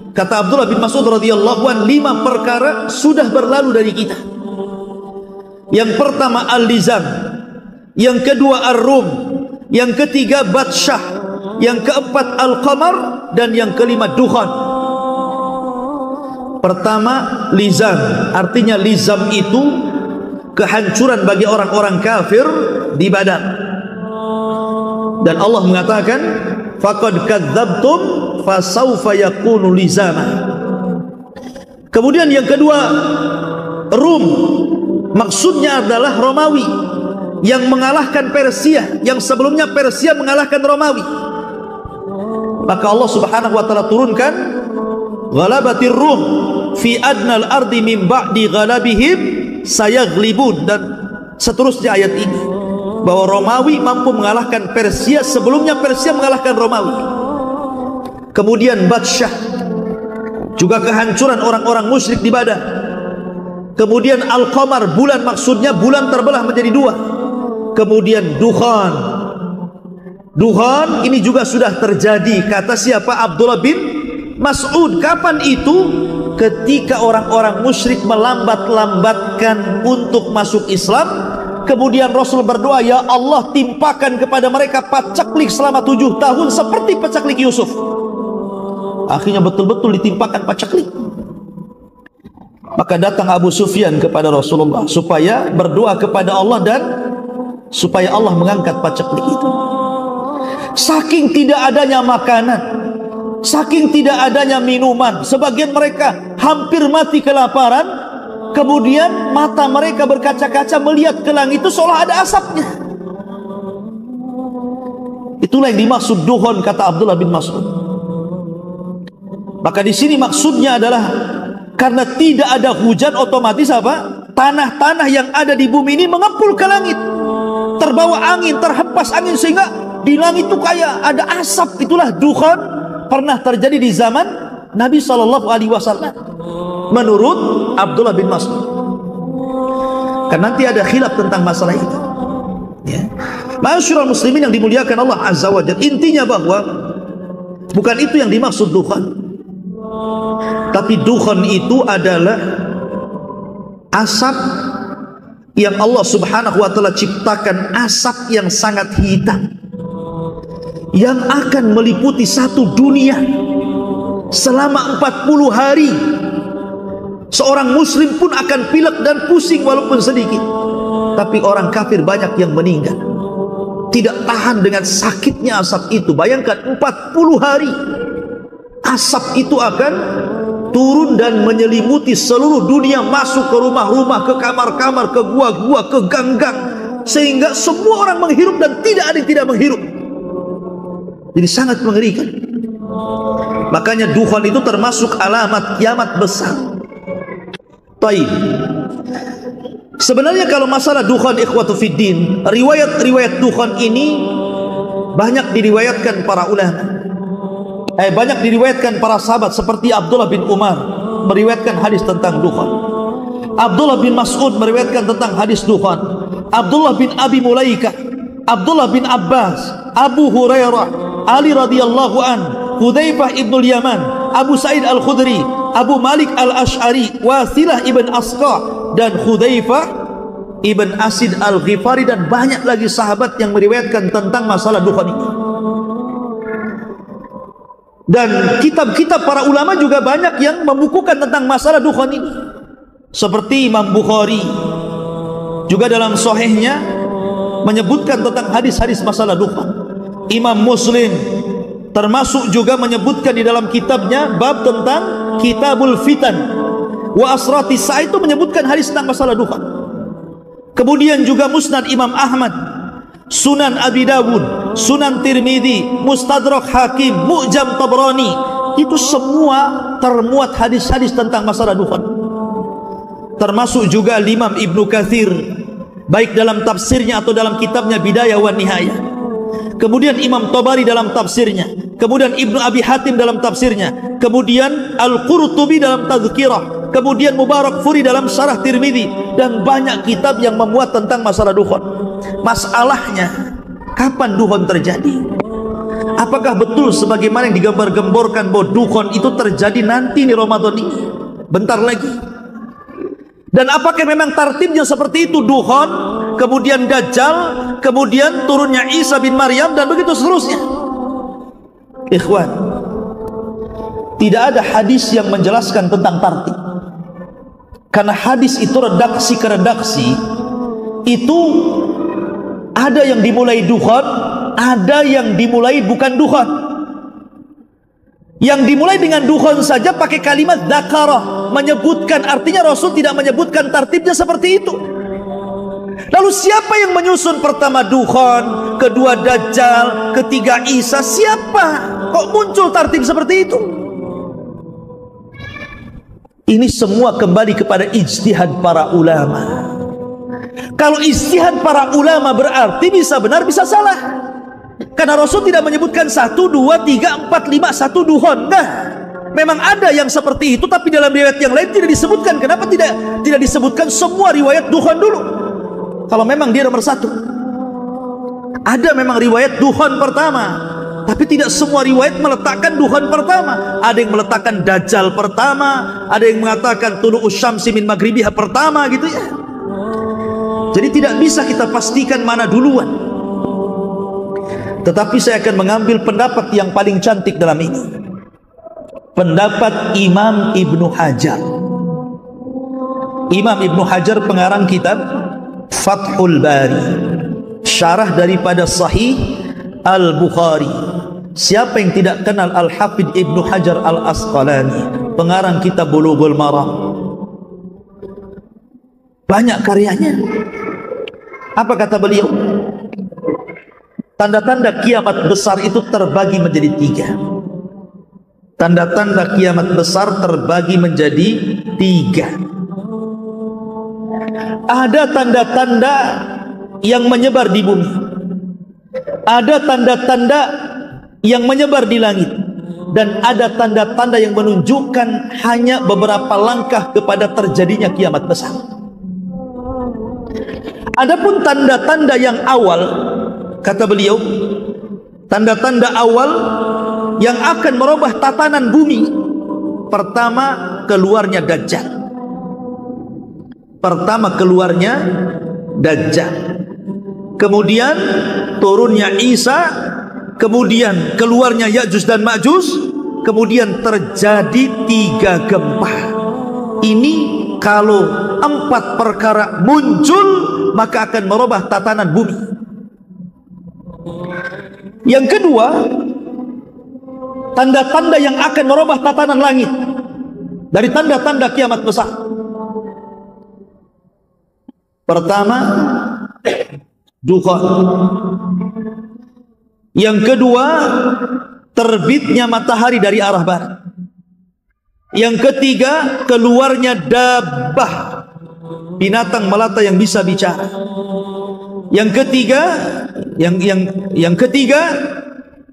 Kata Abdullah bin Mas'ud radhiyallahu an, 5 perkara sudah berlalu dari kita. Yang pertama al-lizam, yang kedua ar-rum, yang ketiga batsyah, yang keempat al-qamar, dan yang kelima dukhon. Pertama lizam, artinya lizam itu kehancuran bagi orang-orang kafir di Badar. Dan Allah mengatakan faqad kadzdzabtum fasawfa yakunu lizama. Kemudian yang kedua Rum, maksudnya adalah Romawi yang mengalahkan Persia, yang sebelumnya Persia mengalahkan Romawi. Maka Allah Subhanahu wa taala turunkan ghalabatir rum fi adnal ardi min ba'di ghalabihim sayaghlibun, dan seterusnya ayat ini, bahwa Romawi mampu mengalahkan Persia sebelumnya Persia mengalahkan Romawi. Kemudian batsyah, juga kehancuran orang-orang musyrik di Badar. Kemudian al-qamar, bulan, maksudnya bulan terbelah menjadi 2. Kemudian dukhon. Dukhon ini juga sudah terjadi, kata siapa? Abdullah bin Mas'ud. Kapan itu? Ketika orang-orang musyrik melambat-lambatkan untuk masuk Islam. Kemudian Rasul berdoa, ya Allah timpakan kepada mereka pacaklik selama 7 tahun seperti pacaklik Yusuf. Akhirnya betul-betul ditimpakan pacaklik. Maka datang Abu Sufyan kepada Rasulullah supaya berdoa kepada Allah dan supaya Allah mengangkat pacaklik itu. Saking tidak adanya makanan, saking tidak adanya minuman, sebagian mereka hampir mati kelaparan. Kemudian mata mereka berkaca-kaca melihat ke langit itu seolah ada asapnya. Itulah yang dimaksud dukhon, kata Abdullah bin Mas'ud. Maka di sini maksudnya adalah karena tidak ada hujan, otomatis apa? Tanah-tanah yang ada di bumi ini mengepul ke langit, terbawa angin, terhempas angin, sehingga di langit itu kayak ada asap. Itulah dukhon, pernah terjadi di zaman Nabi SAW. Menurut Abdullah bin Mas'ud. Kan nanti ada khilaf tentang masalah itu, ya. Ma'asyiral muslimin yang dimuliakan Allah Azza wa Jalla, intinya bahwa bukan itu yang dimaksud dukhon. Tapi dukhon itu adalah asap yang Allah Subhanahu wa taala ciptakan, asap yang sangat hitam yang akan meliputi satu dunia selama 40 hari. Seorang muslim pun akan pilek dan pusing walaupun sedikit. Tapi orang kafir banyak yang meninggal, tidak tahan dengan sakitnya asap itu. Bayangkan 40 hari asap itu akan turun dan menyelimuti seluruh dunia, masuk ke rumah-rumah, ke kamar-kamar, ke gua-gua, ke gang-gang, sehingga semua orang menghirup dan tidak ada yang tidak menghirup. Jadi sangat mengerikan. Makanya dukhon itu termasuk alamat kiamat besar. Taib. Sebenarnya kalau masalah dukhon, ikhwatu fiddin, riwayat-riwayat dukhon ini banyak diriwayatkan para ulama. Banyak diriwayatkan para sahabat seperti Abdullah bin Umar meriwayatkan hadis tentang dukhon. Abdullah bin Mas'ud meriwayatkan tentang hadis dukhon. Abdullah bin Abi Mulaikah, Abdullah bin Abbas, Abu Hurairah, Ali radhiyallahu an, Hudzaifah ibnul Yaman, Abu Sa'id al-Khudri, Abu Malik al-Ash'ari, Wasilah ibn Asqa, dan Hudzaifah ibn Asid al-Ghifari, dan banyak lagi sahabat yang meriwayatkan tentang masalah dukhan ini. Dan kitab-kitab para ulama juga banyak yang membukukan tentang masalah dukhan ini, seperti Imam Bukhari juga dalam sahihnya menyebutkan tentang hadis-hadis masalah dukhan. Imam Muslim termasuk juga menyebutkan di dalam kitabnya bab tentang Kitabul Fitan wa Asratis Sa'a, itu menyebutkan hadis tentang masalah dukhan. Kemudian juga Musnad Imam Ahmad, Sunan Abi Dawud, Sunan Tirmidzi, Mustadrak Hakim, Mu'jam Tabrani, itu semua termuat hadis-hadis tentang masalah dukhan. Termasuk juga Imam Ibnu Katsir, baik dalam tafsirnya atau dalam kitabnya Bidayah wa Nihayah. Kemudian Imam Tabari dalam tafsirnya, kemudian Ibnu Abi Hatim dalam tafsirnya, kemudian Al-Qurtubi dalam Tazkirah, kemudian Mubarak Furi dalam Syarah Tirmidzi, dan banyak kitab yang memuat tentang masalah dukhan. Masalahnya, kapan dukhan terjadi? Apakah betul sebagaimana yang digambar-gemborkan bahwa dukhan itu terjadi nanti di Ramadan ini, bentar lagi? Dan apakah memang tartibnya seperti itu? Dukhan, kemudian Dajjal, kemudian turunnya Isa bin Maryam, dan begitu seterusnya. Ikhwan, tidak ada hadis yang menjelaskan tentang tartib, karena hadis itu redaksi ke redaksi itu ada yang dimulai dukhan, ada yang dimulai bukan dukhan. Yang dimulai dengan dukhan saja pakai kalimat dzakara, menyebutkan, artinya Rasul tidak menyebutkan tartibnya seperti itu. Lalu siapa yang menyusun? Pertama dukhan, kedua Dajjal, ketiga Isa, siapa? Kok muncul tartib seperti itu? Ini semua kembali kepada ijtihad para ulama. Kalau ijtihad para ulama berarti bisa benar bisa salah, karena Rasul tidak menyebutkan 1, 2, 3, 4, 5 1 dukhan. Nah, memang ada yang seperti itu, tapi dalam riwayat yang lain tidak disebutkan. Kenapa tidak disebutkan semua riwayat dukhan dulu? Kalau memang dia nomor 1, ada memang riwayat dukhan pertama, tapi tidak semua riwayat meletakkan dukhan pertama. Ada yang meletakkan Dajjal pertama, ada yang mengatakan tulu'us syamsi min maghribiha pertama, gitu ya. Jadi tidak bisa kita pastikan mana duluan. Tetapi saya akan mengambil pendapat yang paling cantik dalam ini, pendapat Imam Ibnu Hajar. Imam Ibnu Hajar pengarang kitab Fathul Bari, syarah daripada Sahih Al-Bukhari. Siapa yang tidak kenal Al-Hafidh Ibnu Hajar Al-Asqalani, pengarang kitab Bulughul Maram? Banyak karyanya. Apa kata beliau? Tanda-tanda kiamat besar itu terbagi menjadi 3. Tanda-tanda kiamat besar terbagi menjadi 3. Ada tanda-tanda yang menyebar di bumi, ada tanda-tanda yang menyebar di langit, dan ada tanda-tanda yang menunjukkan hanya beberapa langkah kepada terjadinya kiamat besar. Adapun tanda-tanda yang awal, kata beliau, tanda-tanda awal yang akan merubah tatanan bumi. Pertama, keluarnya Dajjal. Kemudian turunnya Isa, kemudian keluarnya Ya'juj dan Ma'juj, kemudian terjadi 3 gempa. Ini kalau 4 perkara muncul, maka akan merubah tatanan bumi. Yang kedua, tanda-tanda yang akan merubah tatanan langit dari tanda-tanda kiamat besar. Pertama, dukhan. Yang kedua, terbitnya matahari dari arah barat. Yang ketiga, keluarnya dabbah, binatang melata yang bisa bicara. Yang ketiga, yang ketiga,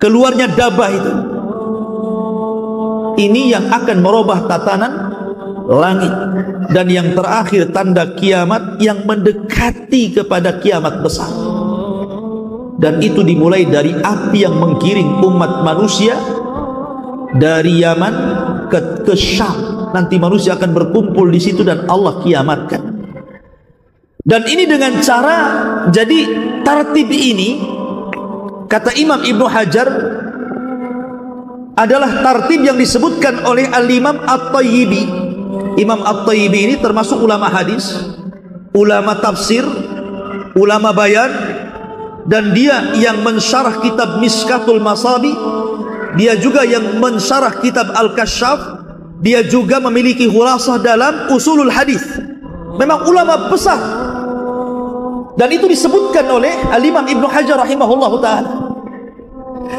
keluarnya dabbah itu. Ini yang akan merubah tatanan langit. Dan yang terakhir, tanda kiamat yang mendekati kepada kiamat besar. dan itu dimulai dari api yang menggiring umat manusia dari Yaman ke Syam. Nanti manusia akan berkumpul di situ dan Allah kiamatkan. Dan ini dengan cara, jadi tartib ini kata Imam Ibnu Hajar adalah tartib yang disebutkan oleh Al-Imam At-Tayyibi. Imam At-Tayyibi ini termasuk ulama hadis, ulama tafsir, ulama bayan, dan dia yang mensyarah kitab Miskatul Masabi, dia juga yang mensyarah kitab Al-Kasyaf, dia juga memiliki khulasah dalam usulul hadis. Memang ulama besar, dan itu disebutkan oleh Al-Imam Ibnu Hajar rahimahullahu ta'ala.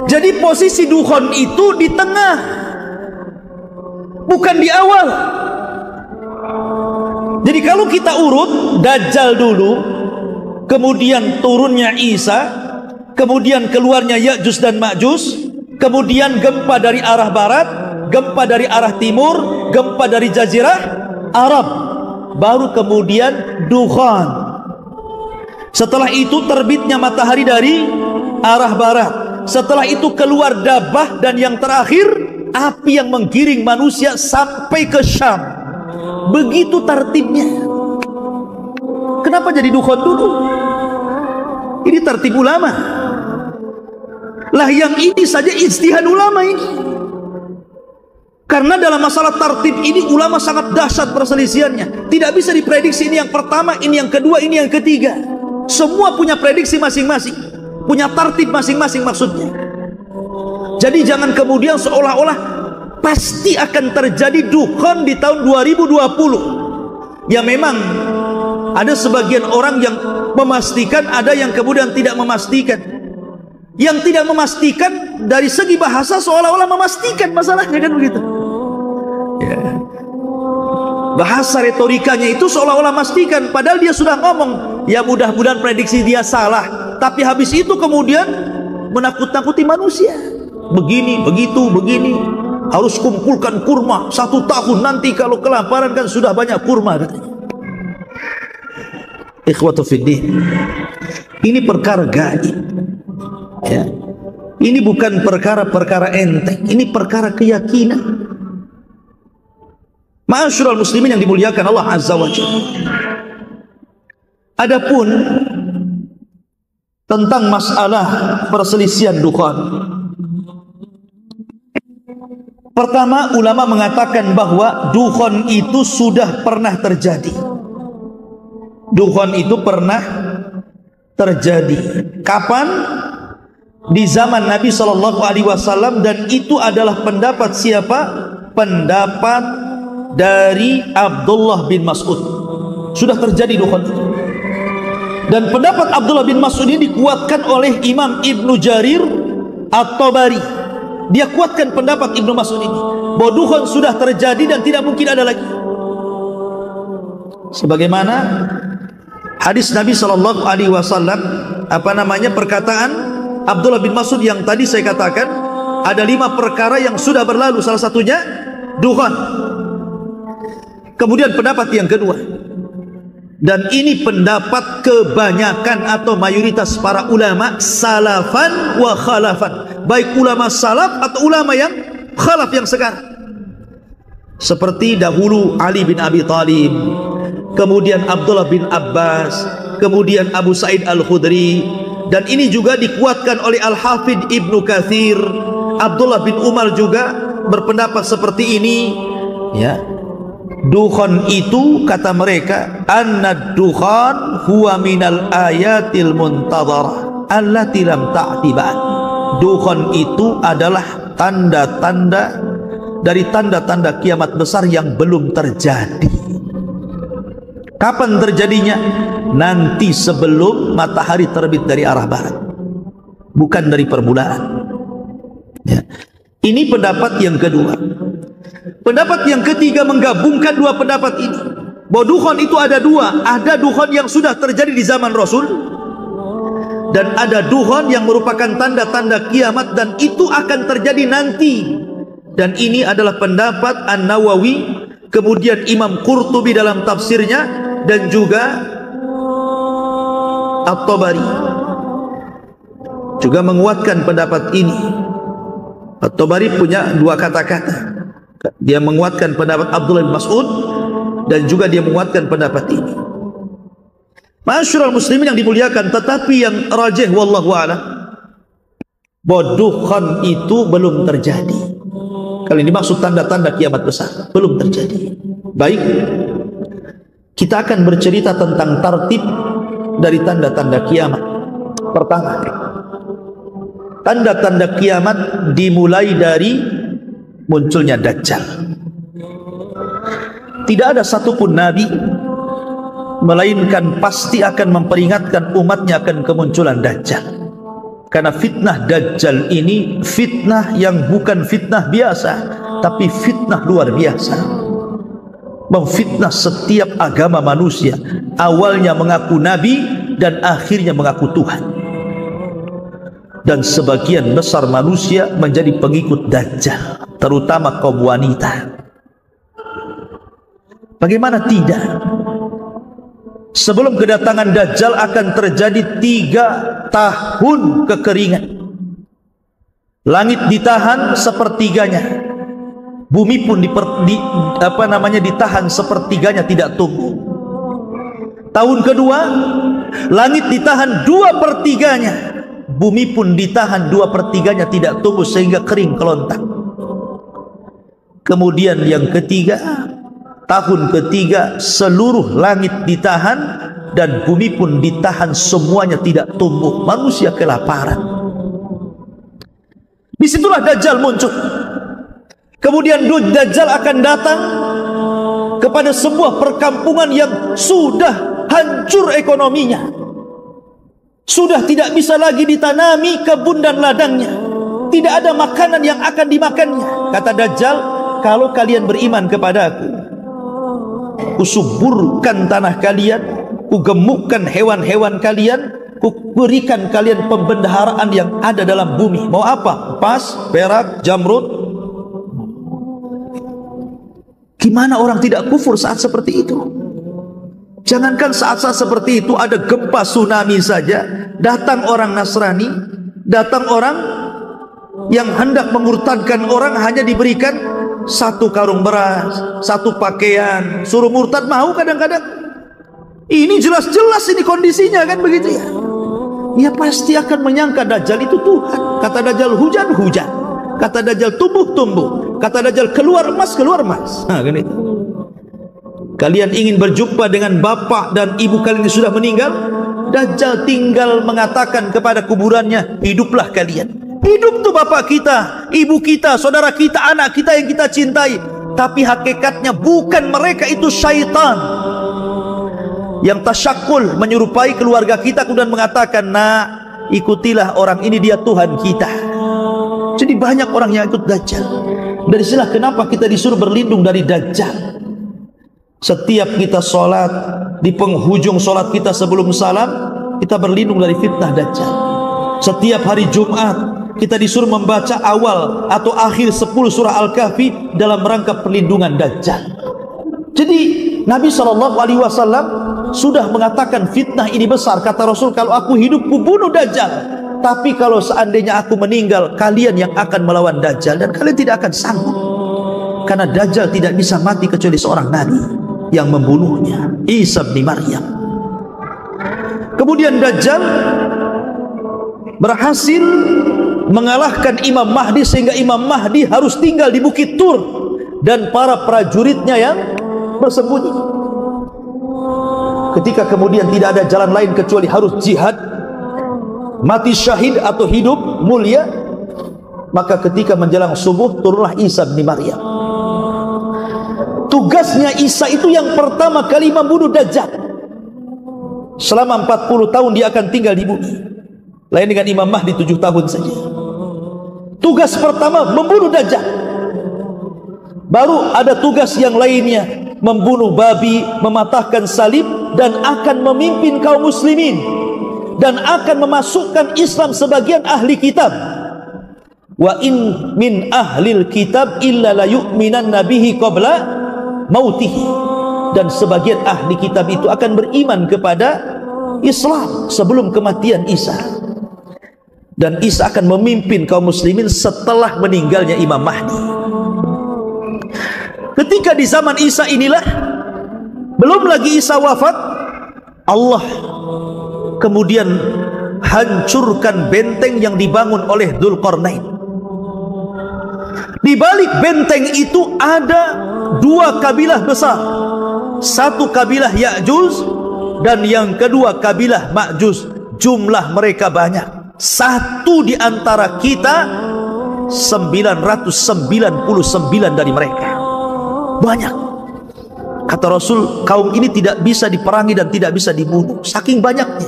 Jadi posisi dukhon itu di tengah, bukan di awal. Jadi kalau kita urut, Dajjal dulu, kemudian turunnya Isa, kemudian keluarnya Ya'juj dan Ma'juj, kemudian gempa dari arah barat, gempa dari arah timur, gempa dari jazirah Arab, baru kemudian dukhan. Setelah itu terbitnya matahari dari arah barat, setelah itu keluar dabah, dan yang terakhir api yang menggiring manusia sampai ke Syam. Begitu tartibnya. Kenapa jadi dukhan dulu? Ini tartib ulama. Lah yang ini saja ijtihad ulama ini. Karena dalam masalah tartib ini ulama sangat dahsyat perselisihannya. Tidak bisa diprediksi ini yang pertama, ini yang kedua, ini yang ketiga. Semua punya prediksi masing-masing, punya tartib masing-masing maksudnya. Jadi jangan kemudian seolah-olah pasti akan terjadi dukhan di tahun 2020. Ya memang ada sebagian orang yang memastikan, ada yang kemudian tidak memastikan. Yang tidak memastikan dari segi bahasa seolah-olah memastikan masalahnya, kan begitu ya. Bahasa retorikanya itu seolah-olah memastikan, padahal dia sudah ngomong ya mudah-mudahan prediksi dia salah, tapi habis itu kemudian menakut-nakuti manusia. Begini, begitu, begini, harus kumpulkan kurma 1 tahun, nanti kalau kelaparan kan sudah banyak kurma, katanya. Ikhwatu fiddin, ini perkara gaib ya. Ini bukan perkara-perkara enteng, ini perkara keyakinan. Ma'asyiral muslimin yang dimuliakan Allah Azza wa Jalla. Adapun tentang masalah perselisihan dukhan, pertama ulama mengatakan bahwa dukhan itu sudah pernah terjadi. Dukhan itu pernah terjadi. Kapan? Di zaman Nabi SAW, dan itu adalah pendapat siapa? Pendapat dari Abdullah bin Mas'ud. Sudah terjadi dukhan itu. Dan pendapat Abdullah bin Mas'ud ini dikuatkan oleh Imam Ibnu Jarir At-Tabari. Dia kuatkan pendapat Ibnu Mas'ud ini bahwa dukhan sudah terjadi dan tidak mungkin ada lagi. Sebagaimana hadis Nabi SAW, perkataan Abdullah bin Mas'ud yang tadi saya katakan, ada 5 perkara yang sudah berlalu, salah satunya dukhan. Kemudian pendapat yang kedua, dan ini pendapat kebanyakan atau mayoritas para ulama salafan wa khalafan, baik ulama salaf atau ulama yang khalaf yang sekarang, seperti dahulu Ali bin Abi Thalib, kemudian Abdullah bin Abbas, kemudian Abu Sa'id Al-Khudri, dan ini juga dikuatkan oleh Al-Hafidh Ibnu Katsir. Abdullah bin Umar juga berpendapat seperti ini ya. Dukhan itu kata mereka, annad dukhan huwa minal ayatil muntadharah allati lam ta'ti ba'd. Dukhan itu adalah tanda-tanda dari tanda-tanda kiamat besar yang belum terjadi. Kapan terjadinya? Nanti sebelum matahari terbit dari arah barat, bukan dari permulaan ya. Ini pendapat yang kedua. Pendapat yang ketiga menggabungkan 2 pendapat ini, bahwa dukhan itu ada 2. Ada dukhan yang sudah terjadi di zaman Rasul, dan ada dukhan yang merupakan tanda-tanda kiamat, dan itu akan terjadi nanti. Dan ini adalah pendapat An-Nawawi, kemudian Imam Qurtubi dalam tafsirnya, dan juga At-Tabari. juga menguatkan pendapat ini. At-Tabari punya dua kata-kata. Dia menguatkan pendapat Abdullah bin Mas'ud dan juga dia menguatkan pendapat ini. Ma'asyiral muslimin yang dimuliakan, tetapi yang rajih wallahu a'lam, bahwa dukhan itu belum terjadi. Kali ini maksud tanda-tanda kiamat besar belum terjadi. Baik, kita akan bercerita tentang tartib dari tanda-tanda kiamat. Pertama, tanda-tanda kiamat dimulai dari munculnya Dajjal. Tidak ada satupun nabi melainkan pasti akan memperingatkan umatnya akan kemunculan Dajjal. Karena fitnah Dajjal ini fitnah yang bukan fitnah biasa, tapi fitnah luar biasa. Memfitnah setiap agama manusia, awalnya mengaku nabi dan akhirnya mengaku Tuhan. Dan sebagian besar manusia menjadi pengikut Dajjal, terutama kaum wanita. Bagaimana tidak? Sebelum kedatangan Dajjal akan terjadi 3 tahun kekeringan. Langit ditahan sepertiganya, bumi pun ditahan sepertiganya, tidak tumbuh. Tahun kedua, langit ditahan 2/3-nya, bumi pun ditahan 2/3-nya, tidak tumbuh sehingga kering kelontang. Kemudian yang ketiga, tahun ketiga, seluruh langit ditahan dan bumi pun ditahan, semuanya tidak tumbuh. Manusia kelaparan. Disitulah Dajjal muncul. Kemudian Dajjal akan datang kepada sebuah perkampungan yang sudah hancur ekonominya, sudah tidak bisa lagi ditanami kebun dan ladangnya, tidak ada makanan yang akan dimakannya. Kata Dajjal, kalau kalian beriman kepada aku, kusuburkan tanah kalian, kugemukkan hewan-hewan kalian, kuberikan kalian pembendaharaan yang ada dalam bumi. Mau apa? Emas, perak, jamrud. Gimana orang tidak kufur saat seperti itu? Jangankan saat-saat seperti itu, ada gempa tsunami saja, datang orang Nasrani, datang orang yang hendak memurtadkan orang, hanya diberikan 1 karung beras, 1 pakaian, suruh murtad mau kadang-kadang. Ini jelas-jelas ini kondisinya kan begitu ya. Dia pasti akan menyangka Dajjal itu Tuhan. Kata Dajjal hujan, hujan. Kata Dajjal tumbuh, tumbuh. Kata Dajjal keluar emas, keluar emas. Nah, kan itu. Kalian ingin berjumpa dengan bapak dan ibu kalian yang sudah meninggal, Dajjal tinggal mengatakan kepada kuburannya, hiduplah kalian. Hidup tuh bapak kita, ibu kita, saudara kita, anak kita yang kita cintai. Tapi hakikatnya bukan mereka, itu syaitan yang tasyakul, menyerupai keluarga kita, kemudian mengatakan, nah ikutilah orang ini, dia Tuhan kita. Jadi banyak orang yang ikut Dajjal. Dari sinilah kenapa kita disuruh berlindung dari Dajjal. Setiap kita sholat, di penghujung sholat kita sebelum salam, kita berlindung dari fitnah Dajjal. Setiap hari Jumat kita disuruh membaca awal atau akhir 10 surah Al-Kahfi dalam rangka perlindungan Dajjal. Jadi Nabi SAW sudah mengatakan fitnah ini besar. Kata Rasul, kalau aku hidup ku bunuh Dajjal, tapi kalau seandainya aku meninggal, kalian yang akan melawan Dajjal, dan kalian tidak akan sanggup. Karena Dajjal tidak bisa mati kecuali seorang nabi yang membunuhnya, Isa bin Maryam. Kemudian Dajjal berhasil mengalahkan Imam Mahdi, sehingga Imam Mahdi harus tinggal di Bukit Tur dan para prajuritnya yang bersembunyi. Ketika kemudian tidak ada jalan lain kecuali harus jihad, mati syahid atau hidup mulia, maka ketika menjelang subuh turunlah Isa bin Maryam. Tugasnya Isa itu yang pertama kali membunuh Dajjal. Selama 40 tahun dia akan tinggal di bumi. Lain dengan Imam Mahdi 7 tahun saja. Tugas pertama membunuh Dajjal. Baru ada tugas yang lainnya, membunuh babi, mematahkan salib, dan akan memimpin kaum muslimin, dan akan memasukkan Islam sebagian ahli kitab. Wa in min ahlil kitab illa la yu'minanna bihi qabla mautihi. Dan sebagian ahli kitab itu akan beriman kepada Islam sebelum kematian Isa. dan Isa akan memimpin kaum muslimin setelah meninggalnya Imam Mahdi. Ketika di zaman Isa inilah, belum lagi Isa wafat, Allah kemudian hancurkan benteng yang dibangun oleh Dzulqarnain. Di balik benteng itu ada dua kabilah besar. Satu kabilah Ya'juj dan yang kedua kabilah Ma'juj. Jumlah mereka banyak. Satu di antara kita 999 dari mereka. Banyak. Kata Rasul, kaum ini tidak bisa diperangi dan tidak bisa dibunuh, saking banyaknya.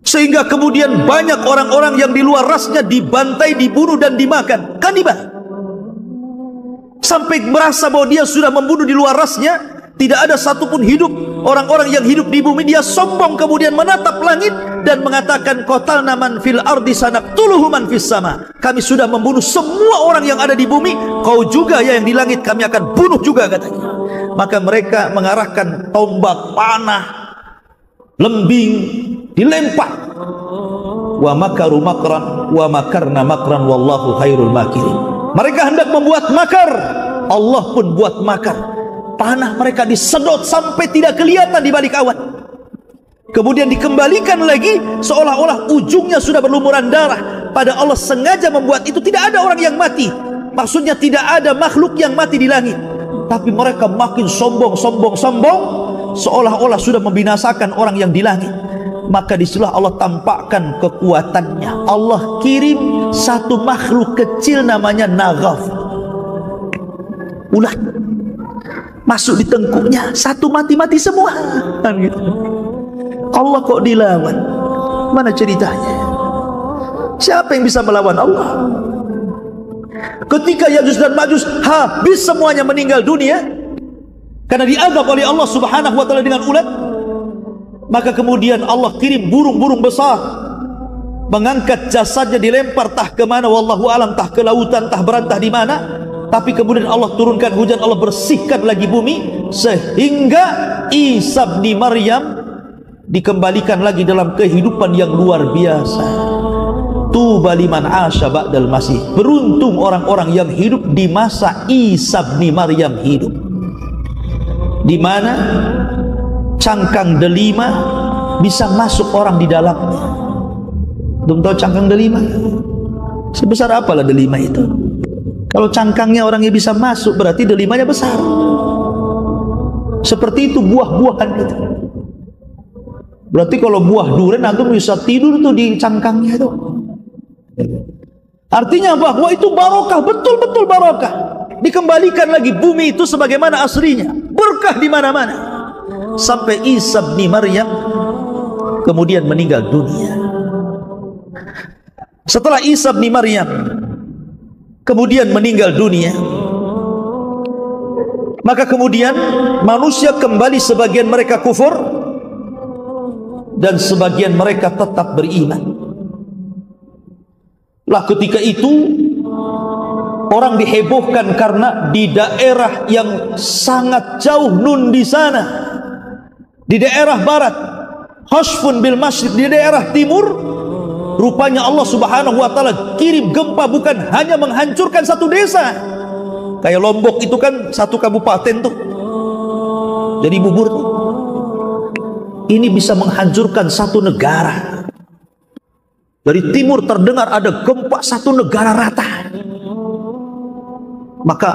Sehingga kemudian banyak orang-orang yang di luar rasnya dibantai, dibunuh dan dimakan. Kanibal. Sampai merasa bahwa dia sudah membunuh di luar rasnya, tidak ada satupun hidup. Orang-orang yang hidup di bumi, dia sombong kemudian menatap langit dan mengatakan, qatalna man fil ardi sanaqtuluhu man fis sama. Kami sudah membunuh semua orang yang ada di bumi, kau juga ya yang di langit kami akan bunuh juga, katanya. Maka mereka mengarahkan tombak, panah, lembing, dilempar. Wa makaru makran wa makarna makran wallahu khairul makirin. Mereka hendak membuat makar, Allah pun buat makar. Panah mereka disedot sampai tidak kelihatan di balik awan. Kemudian dikembalikan lagi seolah-olah ujungnya sudah berlumuran darah. Pada Allah sengaja membuat itu, tidak ada orang yang mati. Maksudnya tidak ada makhluk yang mati di langit. Tapi mereka makin sombong, seolah-olah sudah membinasakan orang yang di langit. Maka disitulah Allah tampakkan kekuatannya. Allah kirim satu makhluk kecil namanya Naghaf, ulat, masuk di tengkuknya, satu mati-mati semua. Gitu. Allah kok dilawan? Mana ceritanya? Siapa yang bisa melawan Allah? Ketika Ya'juj dan Ma'juj habis semuanya meninggal dunia karena diazab oleh Allah Subhanahu wa taala dengan ulat, maka kemudian Allah kirim burung-burung besar mengangkat jasadnya, dilempar tah ke mana wallahu alam, tah ke lautan, tah berantah di mana. Tapi kemudian Allah turunkan hujan, Allah bersihkan lagi bumi sehingga Isa bin Maryam dikembalikan lagi dalam kehidupan yang luar biasa. Tuba liman asya ba'dal masih. Beruntung orang-orang yang hidup di masa Isa bin Maryam hidup, di mana cangkang delima bisa masuk orang di dalamnya. Belum tahu cangkang delima? Sebesar apalah delima itu? Kalau cangkangnya orangnya bisa masuk, berarti delimanya besar. Seperti itu buah-buahan itu. Berarti kalau buah durian antum bisa tidur tuh di cangkangnya itu. Artinya bahwa itu barokah, betul-betul barokah. Dikembalikan lagi bumi itu sebagaimana aslinya, berkah di mana-mana. Sampai Isa bin Maryam kemudian meninggal dunia. Setelah Isa bin Maryam kemudian meninggal dunia, maka kemudian manusia kembali, sebagian mereka kufur dan sebagian mereka tetap beriman. Lah ketika itu orang dihebohkan karena di daerah yang sangat jauh nun di sana, di daerah barat, Hashfun bil Masyriq, di daerah timur, rupanya Allah Subhanahu wa taala kirim gempa, bukan hanya menghancurkan satu desa. Kayak Lombok itu kan satu kabupaten tuh, jadi bubur tuh. Ini bisa menghancurkan satu negara. Dari timur terdengar ada gempa satu negara rata. Maka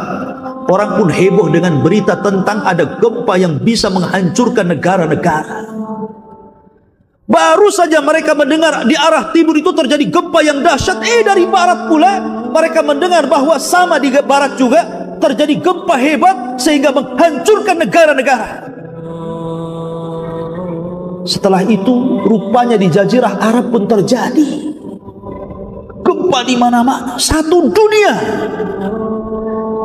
orang pun heboh dengan berita tentang ada gempa yang bisa menghancurkan negara-negara. Baru saja mereka mendengar di arah timur itu terjadi gempa yang dahsyat, dari barat pula mereka mendengar bahwa sama di barat juga terjadi gempa hebat sehingga menghancurkan negara-negara. Setelah itu rupanya di Jazirah Arab pun terjadi gempa di mana-mana, satu dunia.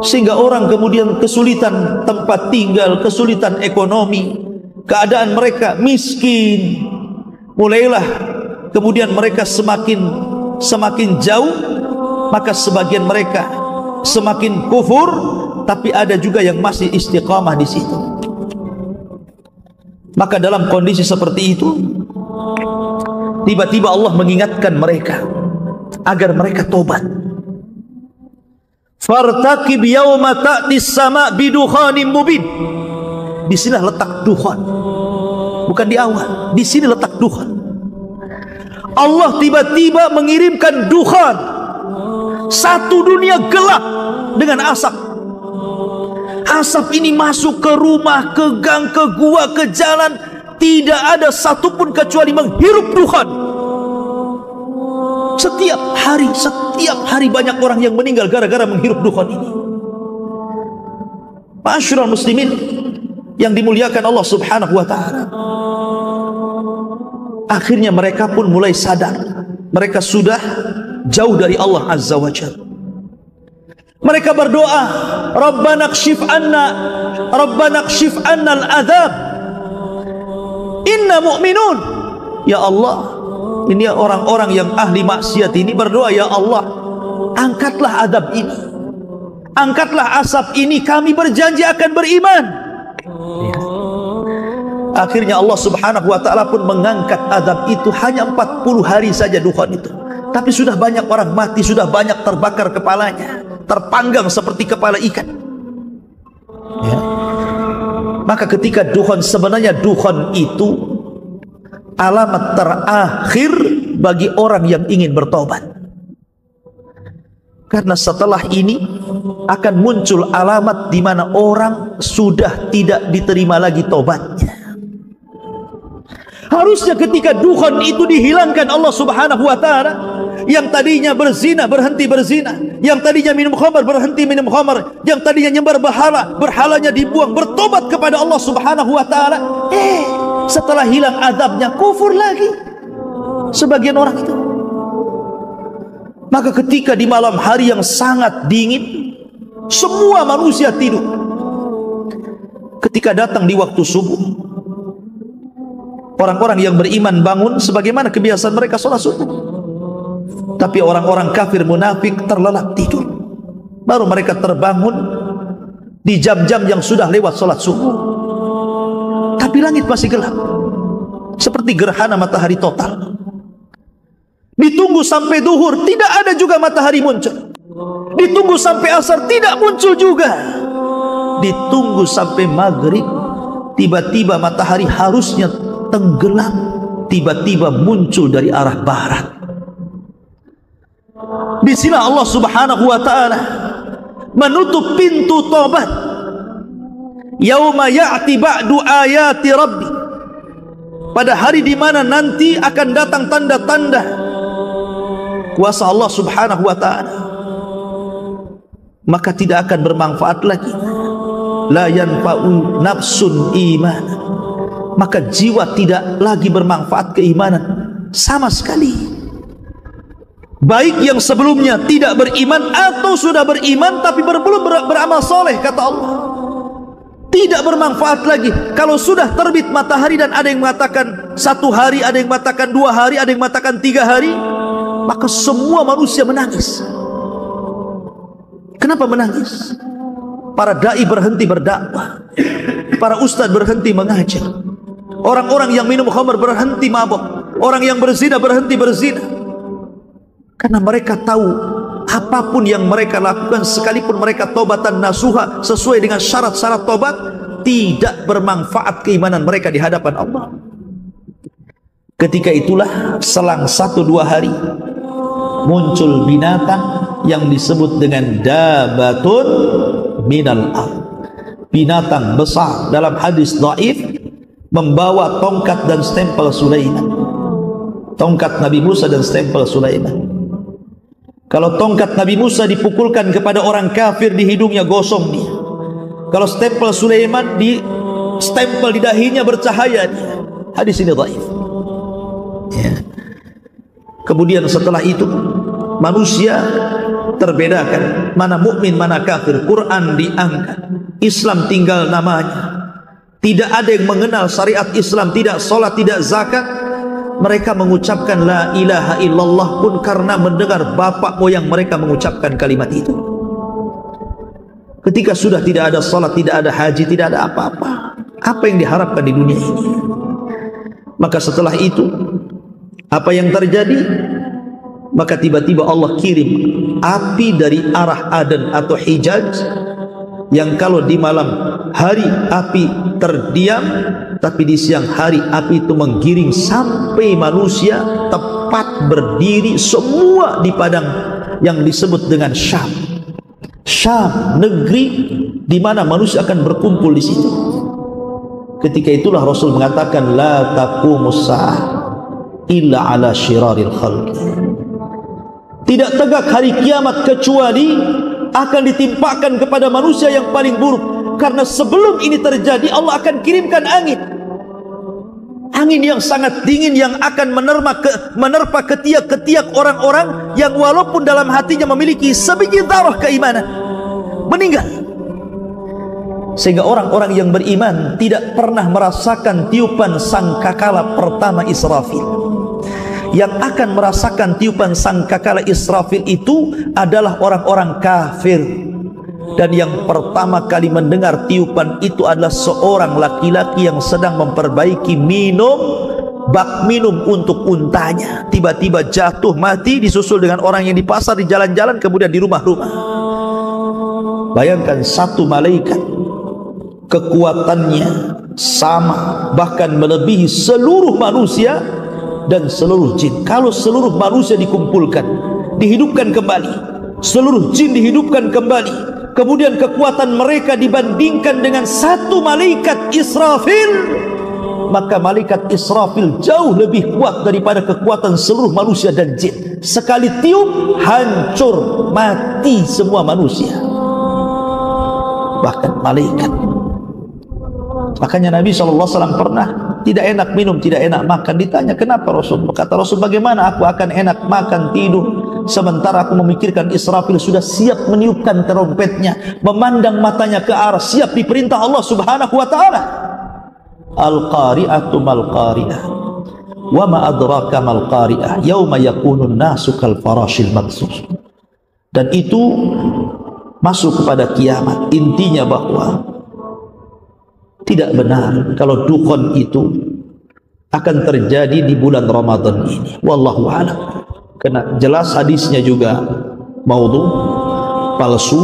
Sehingga orang kemudian kesulitan tempat tinggal, kesulitan ekonomi, keadaan mereka miskin. Mulailah kemudian mereka semakin jauh, maka sebagian mereka semakin kufur, tapi ada juga yang masih istiqamah di situ. Maka dalam kondisi seperti itu, tiba-tiba Allah mengingatkan mereka agar mereka tobat. Fartaqib yauma ta'tis sama' bidukhanin mubin. Di sini letak dukhan, bukan di awal. Di sini letak dukhan. Allah tiba-tiba mengirimkan dukhan, satu dunia gelap dengan asap. Asap ini masuk ke rumah, ke gang, ke gua, ke jalan. Tidak ada satupun kecuali menghirup dukhan. Setiap hari banyak orang yang meninggal gara-gara menghirup dukhan ini. Ma'asyiral muslimin yang dimuliakan Allah Subhanahu wa taala. Akhirnya mereka pun mulai sadar, mereka sudah jauh dari Allah Azza wa Jalla. Mereka berdoa, Rabbana kshif anna al-adzab, inna mu'minun. Ya Allah, ini orang-orang yang ahli maksiat ini berdoa, ya Allah, angkatlah azab ini, angkatlah asap ini, kami berjanji akan beriman. Ya. Akhirnya Allah Subhanahu wa taala pun mengangkat azab itu. Hanya 40 hari saja dukhan itu, tapi sudah banyak orang mati, sudah banyak terbakar kepalanya, terpanggang seperti kepala ikan. Ya. Maka ketika dukhan, sebenarnya dukhan itu alamat terakhir bagi orang yang ingin bertobat. Karena setelah ini akan muncul alamat di mana orang sudah tidak diterima lagi tobatnya. Harusnya ketika dukhan itu dihilangkan Allah Subhanahu wa taala, yang tadinya berzina berhenti berzina, yang tadinya minum khamar berhenti minum khamar, yang tadinya nyembah berhalanya dibuang, bertobat kepada Allah Subhanahu wa taala. Setelah hilang azabnya, kufur lagi sebagian orang itu. Maka ketika di malam hari yang sangat dingin, semua manusia tidur. Ketika datang di waktu subuh, orang-orang yang beriman bangun sebagaimana kebiasaan mereka sholat subuh. Tapi orang-orang kafir munafik terlelap tidur. Baru mereka terbangun di jam-jam yang sudah lewat sholat subuh. Tapi langit masih gelap, seperti gerhana matahari total. Ditunggu sampai duhur, tidak ada juga matahari muncul. Ditunggu sampai asar, tidak muncul juga. Ditunggu sampai maghrib, tiba-tiba matahari harusnya tenggelam, tiba-tiba muncul dari arah barat. Di sini Allah Subhanahu wa taala menutup pintu tobat. Yauma ya'ti ba'du ayati rabbi. Pada hari di mana nanti akan datang tanda-tanda kuasa Allah Subhanahu wa taala, maka tidak akan bermanfaat lagi. La yanfa'u nafsun iman. Maka jiwa tidak lagi bermanfaat keimanan sama sekali. Baik yang sebelumnya tidak beriman atau sudah beriman tapi belum beramal soleh, kata Allah, tidak bermanfaat lagi. Kalau sudah terbit matahari dan ada yang mengatakan 1 hari, ada yang mengatakan 2 hari, ada yang mengatakan 3 hari, maka semua manusia menangis. Kenapa menangis? Para dai berhenti berdakwah, para ustadz berhenti mengajar, orang-orang yang minum khamar berhenti mabuk, orang yang berzina berhenti berzina. Karena mereka tahu apapun yang mereka lakukan, sekalipun mereka tobatan nasuha sesuai dengan syarat-syarat tobat, tidak bermanfaat keimanan mereka di hadapan Allah. Ketika itulah selang 1-2 hari muncul binatang yang disebut dengan dabatun minal ard. Binatang besar, dalam hadis dhaif, membawa tongkat dan stempel Sulaiman. Tongkat Nabi Musa dan stempel Sulaiman. Kalau tongkat Nabi Musa dipukulkan kepada orang kafir, di hidungnya gosong dia. Kalau stempel Sulaiman di stempel di dahinya, bercahaya dia. Hadis ini dhaif. Ya. Kemudian setelah itu manusia terbedakan, mana mukmin mana kafir. Quran diangkat, Islam tinggal namanya. Tidak ada yang mengenal syariat Islam, tidak sholat, tidak zakat. Mereka mengucapkan la ilaha illallah pun karena mendengar bapak moyang mereka mengucapkan kalimat itu. Ketika sudah tidak ada sholat, tidak ada haji, tidak ada apa-apa, apa yang diharapkan di dunia ini? Maka setelah itu Apa yang terjadi? Maka tiba-tiba Allah kirim api dari arah Aden atau Hijaz, yang kalau di malam hari api terdiam, tapi di siang hari api itu menggiring sampai manusia tepat berdiri semua di padang yang disebut dengan Syam. Syam, negeri di mana manusia akan berkumpul di situ. Ketika itulah Rasul mengatakan, la taqumus sa'ah illa ala syiraril khalq. Tidak tegak hari kiamat kecuali akan ditimpakan kepada manusia yang paling buruk. Karena sebelum ini terjadi, Allah akan kirimkan angin. Angin yang sangat dingin yang akan menerpa ketiak-ketiak orang-orang yang walaupun dalam hatinya memiliki sebiji dzarrah keimanan, meninggal. Sehingga orang-orang yang beriman tidak pernah merasakan tiupan sangkakala pertama Israfil. Yang akan merasakan tiupan sangkakala Israfil itu adalah orang-orang kafir. Dan yang pertama kali mendengar tiupan itu adalah seorang laki-laki yang sedang memperbaiki bak minum untuk untanya. Tiba-tiba jatuh mati, disusul dengan orang yang di pasar, di jalan-jalan, kemudian di rumah-rumah. Bayangkan satu malaikat, kekuatannya sama, bahkan melebihi seluruh manusia dan seluruh jin. Kalau seluruh manusia dikumpulkan, dihidupkan kembali, seluruh jin dihidupkan kembali, kemudian kekuatan mereka dibandingkan dengan satu malaikat Israfil, maka malaikat Israfil jauh lebih kuat daripada kekuatan seluruh manusia dan jin. Sekali tiup, hancur, mati semua manusia, bahkan malaikat. Makanya Nabi SAW pernah tidak enak minum, tidak enak makan. Ditanya, kenapa Rasul? Kata Rasul, bagaimana aku akan enak makan, tidur, sementara aku memikirkan Israfil sudah siap meniupkan trompetnya, memandang matanya ke arah, siap diperintah Allah Subhanahu wa ta'ala. Al-qari'atu mal-qari'ah, wa ma adraka mal-qari'ah, yauma yakunun nasu kal farashil mabsus. Dan itu masuk kepada kiamat. Intinya bahwa tidak benar kalau dukhon itu akan terjadi di bulan Ramadan ini. Wallahu a'lam. Karena jelas hadisnya juga maudhu, palsu.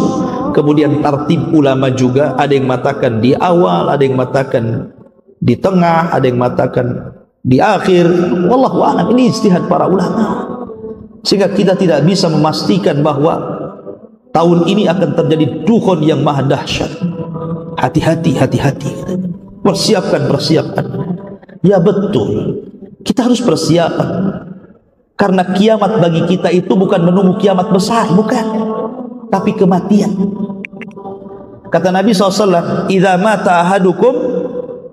Kemudian tartib ulama juga, ada yang mengatakan di awal, ada yang mengatakan di tengah, ada yang mengatakan di akhir. Wallahu a'lam. Ini ijtihad para ulama. Sehingga kita tidak bisa memastikan bahwa tahun ini akan terjadi dukhon yang maha dahsyat. Hati-hati, hati-hati. Persiapkan. Ya betul, kita harus persiapan. Karena kiamat bagi kita itu bukan menunggu kiamat besar, bukan, tapi kematian. Kata Nabi SAW, idza mata ahadukum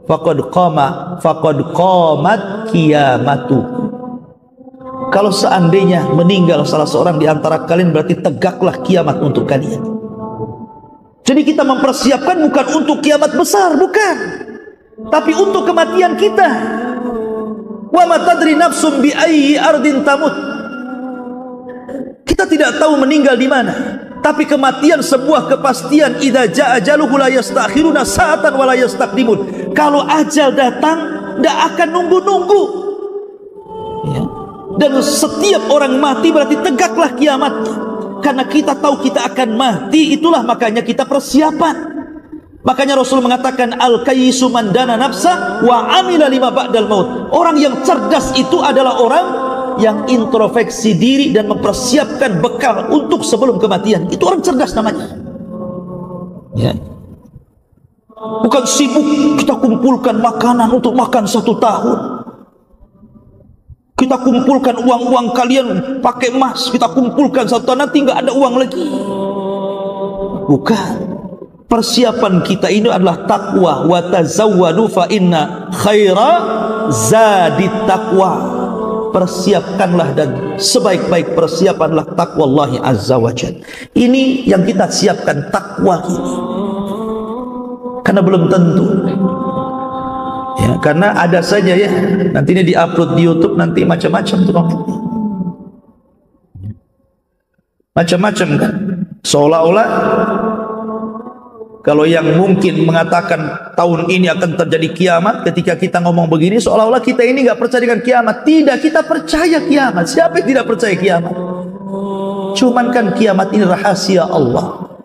faqad qamat qiyamatu. Kalau seandainya meninggal salah seorang di antara kalian, berarti tegaklah kiamat untuk kalian. Jadi kita mempersiapkan bukan untuk kiamat besar, bukan, tapi untuk kematian kita. Wa ma tadri nafsum bi ayyi ardin tamut. Kita tidak tahu meninggal di mana, tapi kematian sebuah kepastian. Idza jaa ajaluhu la yastakhiruna sa'atan wa la yastaqdimun. Kalau ajal datang, tidak akan nunggu-nunggu. Ya. Dan setiap orang mati berarti tegaklah kiamatnya. Karena kita tahu kita akan mati, itulah makanya kita persiapan. Makanya Rasul mengatakan, al-kayyisu man dana nafsa wa amila lima ba'dal maut. Orang yang cerdas itu adalah orang yang introspeksi diri dan mempersiapkan bekal untuk sebelum kematian. Itu orang cerdas namanya. Ya. Bukan sibuk kita kumpulkan makanan untuk makan 1 tahun. Kita kumpulkan uang-uang kalian pakai emas, kita kumpulkan 1 tahun, nanti nggak ada uang lagi. Bukan. Persiapan kita ini adalah takwa. Wa tazawwadu fa inna khaira zadit taqwa. Persiapkanlah, dan sebaik-baik persiapanlah takwallahi azza wa jalla. Ini yang kita siapkan, takwa ini. Karena belum tentu. Ya, karena ada saja ya, nanti ini diupload di YouTube, nanti macam-macam tuh, macam-macam kan, seolah-olah Kalau yang mungkin mengatakan tahun ini akan terjadi kiamat, ketika kita ngomong begini seolah-olah kita ini nggak percaya dengan kiamat. Tidak, kita percaya kiamat. Siapa yang tidak percaya kiamat? Cuman kan kiamat ini rahasia Allah.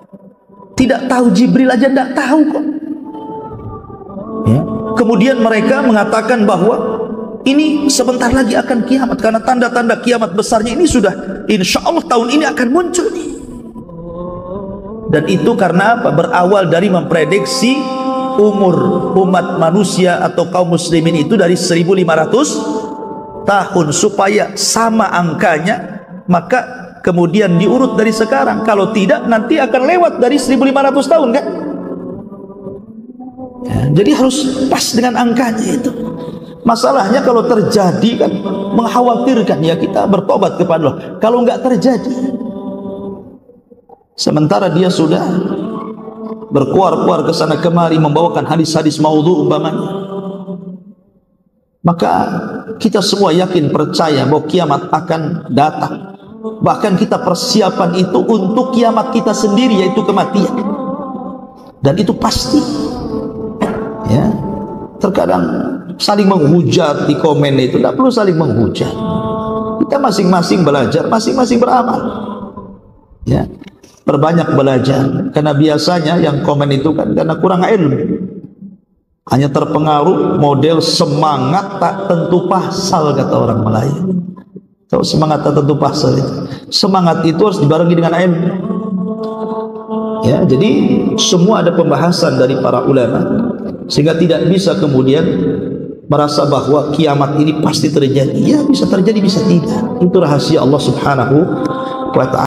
Tidak tahu, Jibril aja tidak tahu kok. Ya. Kemudian mereka mengatakan bahwa ini sebentar lagi akan kiamat, karena tanda-tanda kiamat besarnya ini sudah insya Allah tahun ini akan muncul nih. Dan itu karena apa? Berawal dari memprediksi umur umat manusia atau kaum muslimin itu dari 1500 tahun supaya sama angkanya, maka kemudian diurut dari sekarang. Kalau tidak nanti akan lewat dari 1500 tahun kan? Ya, jadi harus pas dengan angkanya itu. Masalahnya kalau terjadi kan mengkhawatirkan, ya kita bertobat kepada Allah. Kalau enggak terjadi, sementara dia sudah berkuar-kuar ke sana kemari membawakan hadis-hadis maudhu umpamanya, maka kita semua yakin percaya bahwa kiamat akan datang. Bahkan kita persiapan itu untuk kiamat kita sendiri, yaitu kematian. Dan itu pasti. Ya, terkadang saling menghujat di komen itu, tidak perlu saling menghujat. Kita masing-masing belajar, masing-masing beramal. Ya, perbanyak belajar, karena biasanya yang komen itu kan karena kurang ilmu, hanya terpengaruh model semangat tak tentu pasal, kata orang Melayu. Tahu semangat tak tentu pasal itu? Semangat itu harus dibarengi dengan ilmu. Ya, jadi semua ada pembahasan dari para ulama, sehingga tidak bisa kemudian merasa bahwa kiamat ini pasti terjadi. Ya, bisa terjadi, bisa tidak. Itu rahasia Allah Subhanahu wa ta'ala.